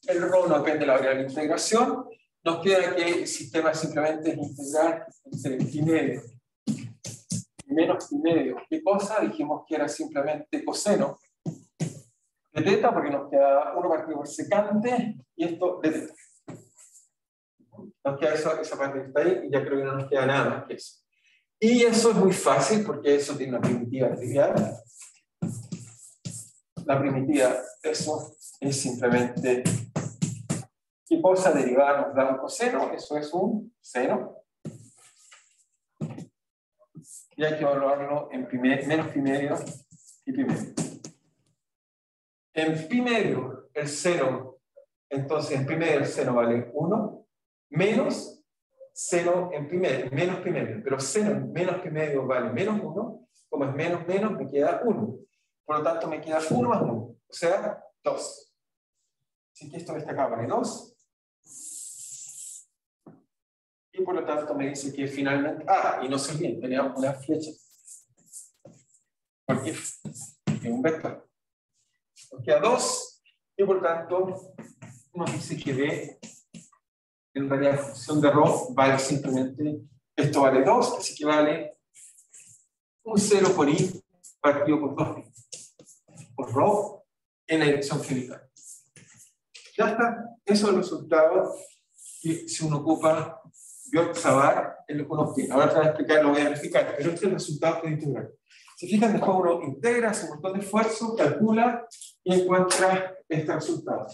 el Rho no depende de la variable de integración, nos queda que el sistema simplemente es integrar entre pi medio y menos pi medio. ¿Qué cosa? Dijimos que era simplemente coseno de teta, porque nos queda 1 partido por secante, y esto de teta. Nos queda esa parte que está ahí, y ya creo que no nos queda nada más que eso. Y eso es muy fácil, porque eso tiene una primitiva trivial. La primitiva, eso es simplemente ¿qué cosa derivada nos da un coseno? Eso es un seno. Y hay que evaluarlo en menos pi medio y pi medio. En pi medio, el seno, entonces en pi medio el seno vale 1, menos seno en pi medio, menos pi medio. Pero seno en menos pi medio vale menos 1, como es menos, me queda 1. Por lo tanto, me queda 1 más 1, o sea, 2. Así que esto de esta acá vale 2. Y por lo tanto me dice que finalmente... y no se olviden, teníamos una flecha. Porque es un vector. Nos queda 2. Y por lo tanto nos dice que B, en realidad la función de Rho, vale simplemente... Esto vale 2, así que vale un 0 por I partido por 2 por Rho en la dirección genital. Ya está. Eso es el resultado que si uno ocupa Biot-Savart en lo que uno obtiene. Ahora te voy a explicar, lo voy a verificar, pero este es el resultado de integrar. Si fijan, después uno integra, hace un montón de esfuerzo, calcula y encuentra este resultado.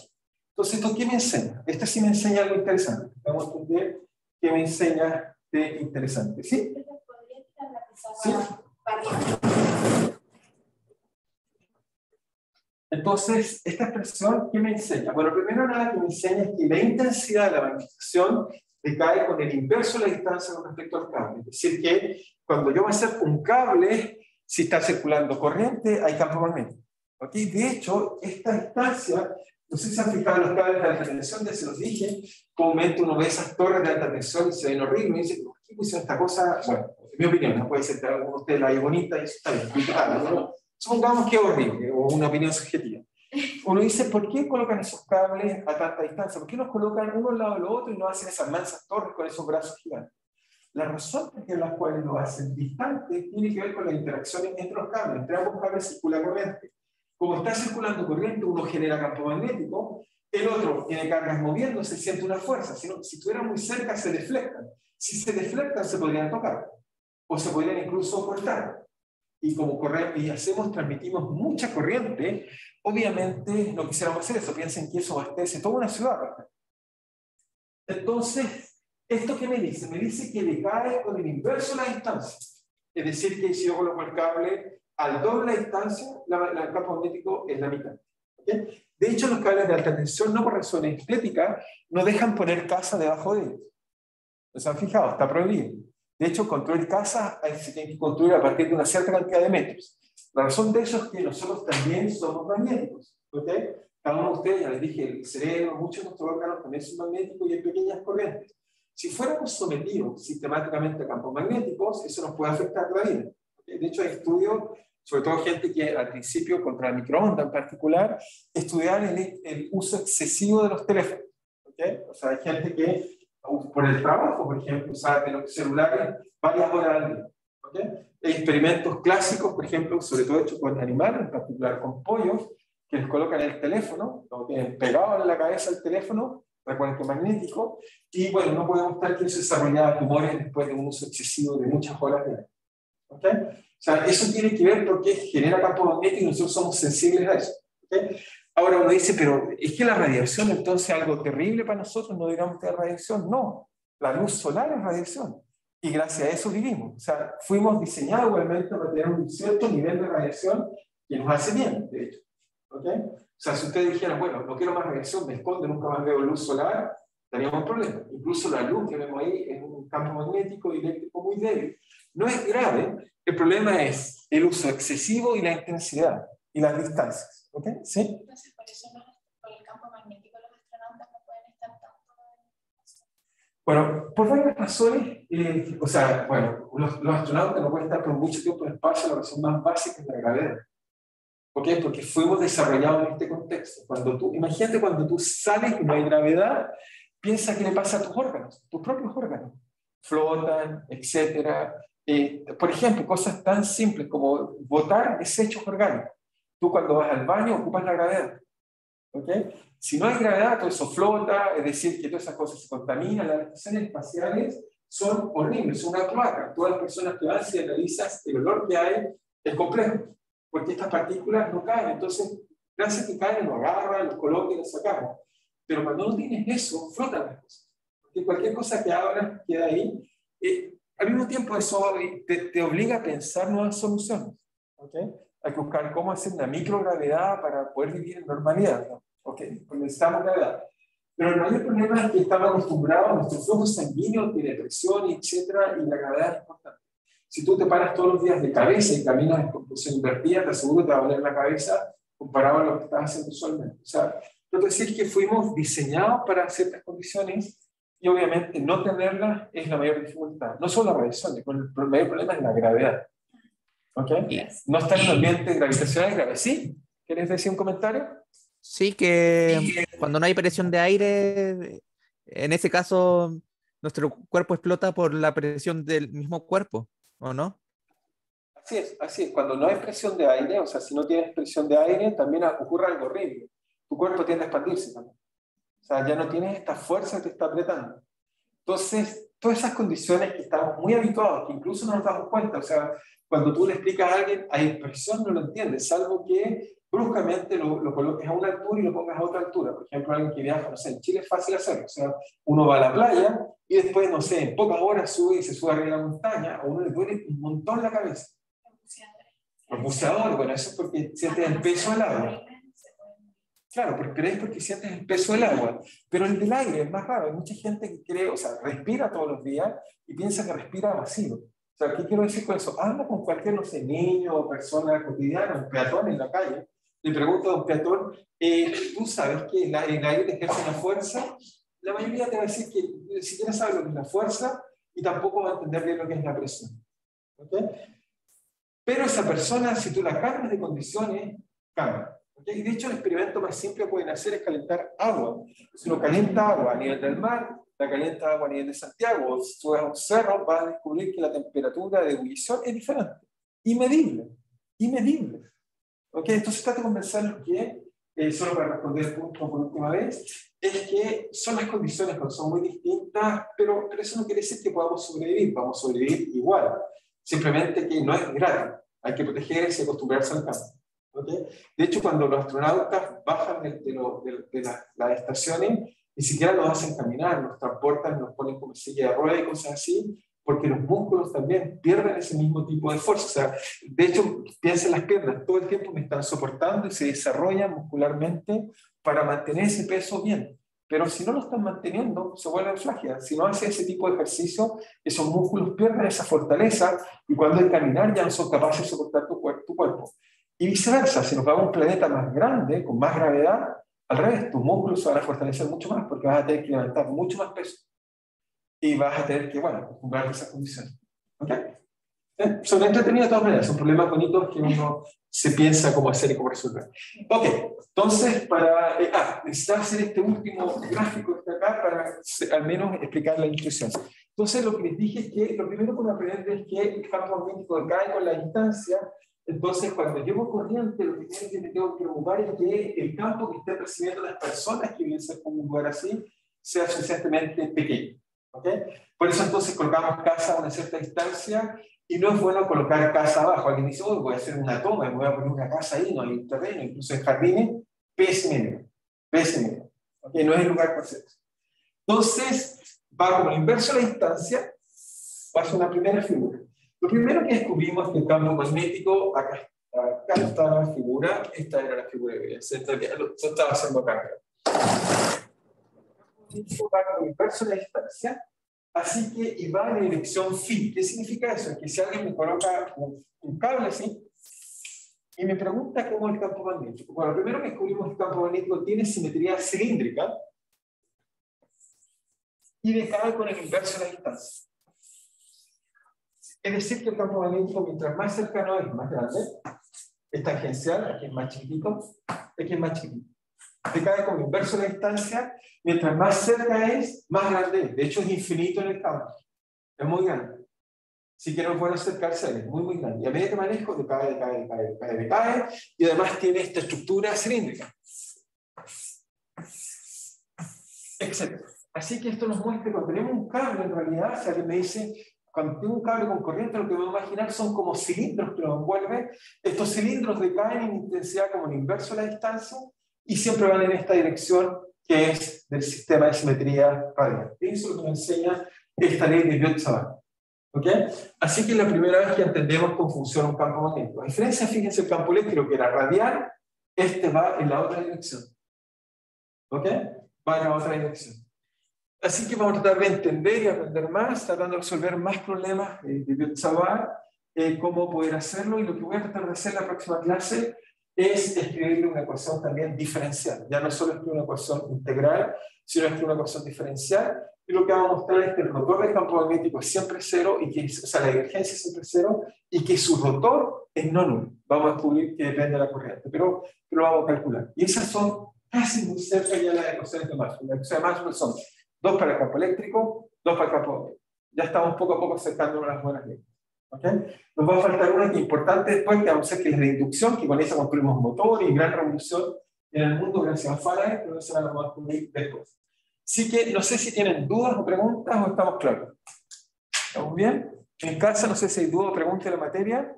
Entonces, ¿esto qué me enseña? Este sí me enseña algo interesante. Vamos a entender qué me enseña de interesante. ¿Sí? ¿Sí? Entonces, esta expresión, ¿qué me enseña? Bueno, primero nada que me enseña es que la intensidad de la manifestación decae con el inverso de la distancia con respecto al cable. Es decir, que cuando yo me acerco un cable, si está circulando corriente, hay campo magnético. ¿Okay? De hecho, esta distancia, no sé si se han fijado en los cables de alta tensión, ya se los dije, comúnmente uno ve esas torres de alta tensión y se ven horribles, y dice, ¿por qué pusieron esta cosa? Bueno, en mi opinión, no puede ser que alguno de ustedes la haya bonita y eso está bien, ¿no? Supongamos que es horrible, o una opinión subjetiva. Uno dice, ¿por qué colocan esos cables a tanta distancia? ¿Por qué los colocan uno al lado del otro y no hacen esas mansas torres con esos brazos gigantes? La razón por las cuales lo hacen distantes tiene que ver con las interacciones entre los cables. Entre ambos cables circula corriente. Como está circulando corriente, uno genera campo magnético, el otro tiene cargas moviéndose, siente una fuerza. Si estuvieran muy cerca, se deflectan. Si se deflectan, se podrían tocar. O se podrían incluso cortar. y como transmitimos mucha corriente, obviamente no quisiéramos hacer eso. Piensen que eso abastece toda una ciudad. Entonces, ¿esto qué me dice? Me dice que decae con el inverso de la distancia. Es decir, que si yo coloco el cable al doble la distancia, el campo magnético es la mitad. ¿Okay? De hecho, los cables de alta tensión, no por razones estéticas, no dejan poner casa debajo de ellos. ¿Se han fijado? Está prohibido. De hecho, construir casas se tiene que construir a partir de una cierta cantidad de metros. La razón de eso es que nosotros también somos magnéticos. ¿Okay? Cada uno de ustedes, ya les dije, el cerebro, muchos de nuestros órganos también son magnéticos y hay pequeñas corrientes. Si fuéramos sometidos sistemáticamente a campos magnéticos, eso nos puede afectar la vida. ¿Okay? De hecho, hay estudios, sobre todo gente que al principio, contra la microonda en particular, estudiaban el uso excesivo de los teléfonos. ¿Okay? O sea, hay gente que, por el trabajo, por ejemplo, usaba los celulares varias horas al día. ¿Okay? Hay experimentos clásicos, por ejemplo, sobre todo hechos con animales, en particular con pollos, que les colocan el teléfono, lo tienen pegado en la cabeza el teléfono, recuerden magnético, y bueno, no podemos estar que eso desarrolla tumores después de un uso excesivo de muchas horas de aire. ¿Okay? O sea, eso tiene que ver porque genera campo magnético y nosotros somos sensibles a eso. ¿Okay? Ahora uno dice, pero es que la radiación entonces es algo terrible para nosotros, no digamos que es radiación. No, la luz solar es radiación. Y gracias a eso vivimos. O sea, fuimos diseñados igualmente para tener un cierto nivel de radiación que nos hace bien, de hecho. ¿Okay? O sea, si ustedes dijeran, bueno, no quiero más radiación, me escondo, nunca más veo luz solar, teníamos un problema. Incluso la luz que vemos ahí es un campo magnético y eléctrico muy débil. No es grave, el problema es el uso excesivo y la intensidad y las distancias. ¿Okay? ¿Sí? Entonces, por el campo magnético los astronautas no pueden estar tanto. Bueno, por varias razones, o sea, bueno, los astronautas no pueden estar por mucho tiempo en el espacio, la razón más básica es la gravedad. ¿Por qué? Porque fuimos desarrollados en este contexto. Imagínate cuando tú sales y no hay gravedad, piensa qué le pasa a tus órganos, tus propios órganos. Flotan, etc. Por ejemplo, cosas tan simples como botar desechos orgánicos. Tú cuando vas al baño ocupas la gravedad. ¿Okay? Si no hay gravedad, todo eso flota, es decir, que todas esas cosas se contaminan. Las estaciones espaciales son horribles, son una cloaca. Todas las personas que van, si analizas el olor que hay, es complejo. Porque estas partículas no caen, entonces, gracias a que caen, lo agarran, lo colocan y lo sacamos. Pero cuando no tienes eso, flotan las cosas. Porque cualquier cosa que abras queda ahí. Al mismo tiempo, eso te obliga a pensar nuevas soluciones. ¿Okay? Hay que buscar cómo hacer una microgravedad para poder vivir en normalidad. ¿No? ¿Okay? Pues necesitamos gravedad. Pero el mayor problema es que estamos acostumbrados a nuestros flujos sanguíneos, tiene presión, etcétera, y la gravedad es importante. Si tú te paras todos los días de cabeza y caminas en posición invertida, te aseguro que te va a doler la cabeza comparado a lo que estás haciendo usualmente. O sea, quiero decir que fuimos diseñados para ciertas condiciones y obviamente no tenerlas es la mayor dificultad. No solo la radiación, el mayor problema es la gravedad. ¿Ok? No está en un ambiente gravitacional grave. ¿Sí? ¿Quieres decir un comentario? Sí, que cuando no hay presión de aire, en ese caso, nuestro cuerpo explota por la presión del mismo cuerpo, ¿o no? Así es, así es. Cuando no hay presión de aire, o sea, si no tienes presión de aire, también ocurre algo horrible. Tu cuerpo tiende a expandirse también. O sea, ya no tienes esta fuerza que te está apretando. Entonces, todas esas condiciones que estamos muy habituados, que incluso no nos damos cuenta, o sea, cuando tú le explicas a alguien, hay presión, no lo entiendes, salvo que bruscamente lo coloques a una altura y lo pongas a otra altura. Por ejemplo, alguien que viaja, no sé, en Chile es fácil hacerlo. O sea, uno va a la playa y después, no sé, en pocas horas sube y se sube arriba de la montaña, a uno le duele un montón la cabeza. Los buceadores, bueno, eso es porque sientes el peso del agua. Claro, pero es porque sientes el peso del agua. Pero el del aire es más raro. Hay mucha gente que cree, o sea, respira todos los días y piensa que respira vacío. O sea, ¿qué quiero decir con eso? Habla con cualquier, no sé, niño o persona cotidiana, un peatón en la calle. Le pregunto a un peatón, ¿tú sabes que el aire ejerce una fuerza? La mayoría te va a decir que ni siquiera sabe lo que es la fuerza y tampoco va a entender bien lo que es la presión. ¿Okay? Pero esa persona, si tú la cambias de condiciones, cambia. ¿Okay? Y de hecho, el experimento más simple que pueden hacer es calentar agua. Si uno calienta agua a nivel del mar, la calienta agua a nivel de Santiago, o si tú vas a un cerro, vas a descubrir que la temperatura de ebullición es diferente. Inmedible. Inmedible. ¿Okay? Entonces, trata de convencerlos que, solo para responder el punto por última vez, es que son las condiciones que son muy distintas, pero eso no quiere decir que podamos sobrevivir. Vamos a sobrevivir igual. Simplemente que no es gratis. Hay que protegerse y acostumbrarse al cambio. ¿Okay? De hecho, cuando los astronautas bajan de las estaciones, ni siquiera los hacen caminar, los transportan, los ponen como silla de ruedas y cosas así, porque los músculos también pierden ese mismo tipo de fuerza. O sea, de hecho, piensa en las piernas, todo el tiempo me están soportando y se desarrollan muscularmente para mantener ese peso bien. Pero si no lo están manteniendo, se vuelven flácidas. Si no hace ese tipo de ejercicio, esos músculos pierden esa fortaleza y cuando hay que caminar ya no son capaces de soportar tu cuerpo. Y viceversa, si nos vamos a un planeta más grande, con más gravedad, al revés, tus músculos se van a fortalecer mucho más porque vas a tener que levantar mucho más peso. Y vas a tener que, bueno, acostumbrarte a esas condiciones. ¿Ok? Son entretenidos de todas maneras, son problemas bonitos que uno se piensa cómo hacer y cómo resolver. Ok, entonces, necesitaba hacer este último gráfico que está acá para al menos explicar la intuición. Entonces, lo que les dije es que lo primero que uno aprende es que el campo magnético cae con la distancia. Entonces, cuando llevo corriente, lo primero que me tengo que preocupar es que el campo que estén percibiendo las personas que viven cerca de un lugar así sea suficientemente pequeño. ¿Okay? Por eso entonces colocamos casa a una cierta distancia y no es bueno colocar casa abajo. Alguien dice, voy a hacer una toma, me voy a poner una casa ahí, no hay un terreno, incluso en jardines, pésimo. ¿Okay? No es el lugar para hacer eso. Entonces, va como inverso a la distancia, pasa una primera figura. Lo primero que descubrimos es que el campo magnético, acá está la figura, esta era la figura que voy a hacer, lo estaba haciendo acá. Va como inverso a la distancia, así que y va en dirección phi. ¿Qué significa eso? Que si alguien me coloca un cable así y me pregunta cómo es el campo magnético. Bueno, lo primero que descubrimos es que el campo magnético tiene simetría cilíndrica y decae con el inverso a la distancia. Es decir, que el campo magnético, mientras más cercano es más grande, es tangencial, aquí es más chiquitito, aquí es más chiquitito. Decae con inverso a la distancia, mientras más cerca es, más grande es. De hecho, es infinito en el campo. Es muy grande. Si quiero bueno acercarse a él, es muy grande. Y a medida que manejo, decae, y además tiene esta estructura cilíndrica. Etcétera. Así que esto nos muestra que cuando tenemos un cable, en realidad, si alguien me dice, cuando tengo un cable con corriente, lo que me voy a imaginar son como cilindros que lo envuelven. Estos cilindros decaen en intensidad como el inverso a la distancia y siempre van en esta dirección que es del sistema de simetría radial. Eso es lo que nos enseña esta ley de Biot-Savart. ¿Okay? Así que es la primera vez que entendemos cómo funciona un campo magnético. A diferencia, fíjense, el campo eléctrico que era radial, este va en la otra dirección. ¿Ok? Va en la otra dirección. Así que vamos a tratar de entender y aprender más, tratando de resolver más problemas de Biot-Savart, cómo poder hacerlo, y lo que voy a tratar de hacer en la próxima clase es escribirle una ecuación también diferencial. Ya no solo escribir una ecuación integral, sino escribir una ecuación diferencial, y lo que vamos a mostrar es que el rotor del campo magnético es siempre cero, y que, o sea, la divergencia es siempre cero, y que su rotor es no nulo. Vamos a descubrir que depende de la corriente, pero lo vamos a calcular. Y esas son casi muy cerca ya las ecuaciones de Maxwell. Las ecuaciones de Maxwell son 2 para el campo eléctrico, 2 para el campo magnético. Ya estamos poco a poco acercándonos a las buenas leyes. ¿Okay? Nos va a faltar una que es importante después, que vamos a hacer, que es la inducción, que con esa construimos motor y gran revolución en el mundo gracias a Faraday, pero eso la vamos a descubrir después. Así que no sé si tienen dudas o preguntas o estamos claros. ¿Estamos bien? En casa no sé si hay dudas o preguntas de la materia.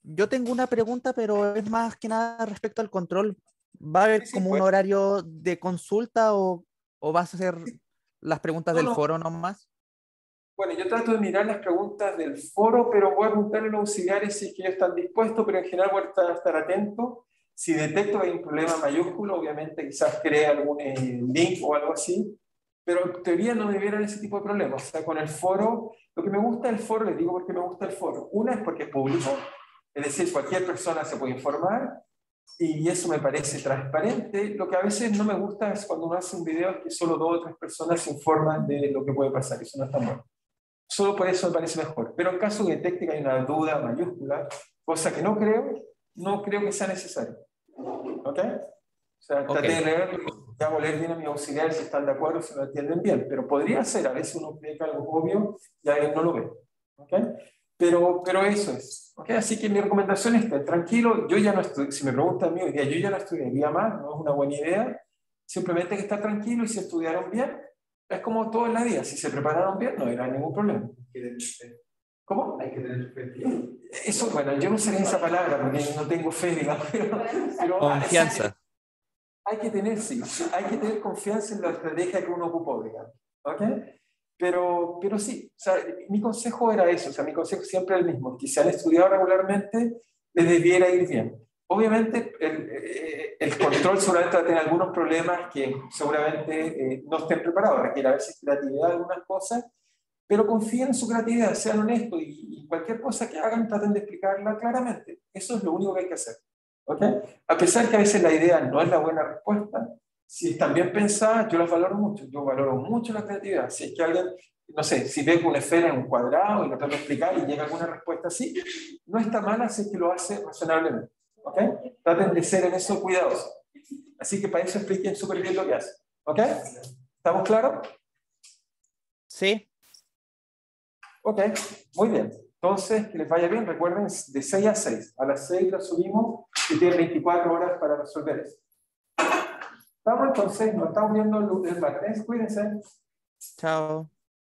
Yo tengo una pregunta, pero es más que nada respecto al control. ¿Va a haber como un horario de consulta o vas a hacer las preguntas del foro nomás? Bueno, yo trato de mirar las preguntas del foro, pero voy a preguntarle a los auxiliares si es que ellos están dispuestos, pero en general voy a estar atento. Si detecto que hay un problema mayúsculo, obviamente quizás cree algún link o algo así, pero en teoría no debieran ese tipo de problemas. O sea, con el foro, lo que me gusta del foro, les digo por qué me gusta el foro. Una es porque es público, es decir, cualquier persona se puede informar, y eso me parece transparente. Lo que a veces no me gusta es cuando uno hace un video que solo 2 o 3 personas se informan de lo que puede pasar. Eso no está bueno. Solo por eso me parece mejor. Pero en caso de que detecte que hay una duda mayúscula, cosa que no creo que sea necesario. ¿Ok? O sea, traté de leer, ya voy a leer bien a mis auxiliares si están de acuerdo, si lo entienden bien. Pero podría ser, a veces uno cree que algo obvio y alguien no lo ve. ¿Ok? Pero eso es. ¿Okay? Así que mi recomendación es que tranquilo, yo ya no estoy, si me preguntan a mí hoy día, yo ya no estudiaría más, no es una buena idea. Simplemente que estar tranquilo, y si estudiaron bien, es como todo en la vida, si se prepararon bien, no habrá ningún problema. ¿Cómo? Hay que tener fe. Eso, bueno, yo no usaría esa palabra porque no tengo fe, digamos, pero Confianza. hay que tener, sí, hay que tener confianza en la estrategia que uno ocupó, digamos, ¿ok? Pero sí, o sea, mi consejo era eso, o sea, mi consejo siempre es el mismo, que si han estudiado regularmente, les debiera ir bien. Obviamente, el control seguramente va a tener algunos problemas que seguramente no estén preparados, requiere a veces creatividad, algunas cosas, pero confíen en su creatividad, sean honestos y cualquier cosa que hagan traten de explicarla claramente. Eso es lo único que hay que hacer. ¿Ok? A pesar que a veces la idea no es la buena respuesta, si están bien pensadas, yo las valoro mucho. Yo valoro mucho la creatividad. Si es que alguien, no sé, si ve una esfera en un cuadrado y lo trata de explicar y llega alguna respuesta así, no está mala si es que lo hace razonablemente. ¿Ok? Traten de ser en eso cuidadosos. Así que para eso expliquen súper bien lo que hacen. ¿Ok? ¿Estamos claros? Sí. Ok, muy bien. Entonces, que les vaya bien. Recuerden, de 6 a 6. A las 6 lo subimos y tienen 24 horas para resolver eso. Estamos entonces, nos estamos viendo el martes. Cuídense. Chao.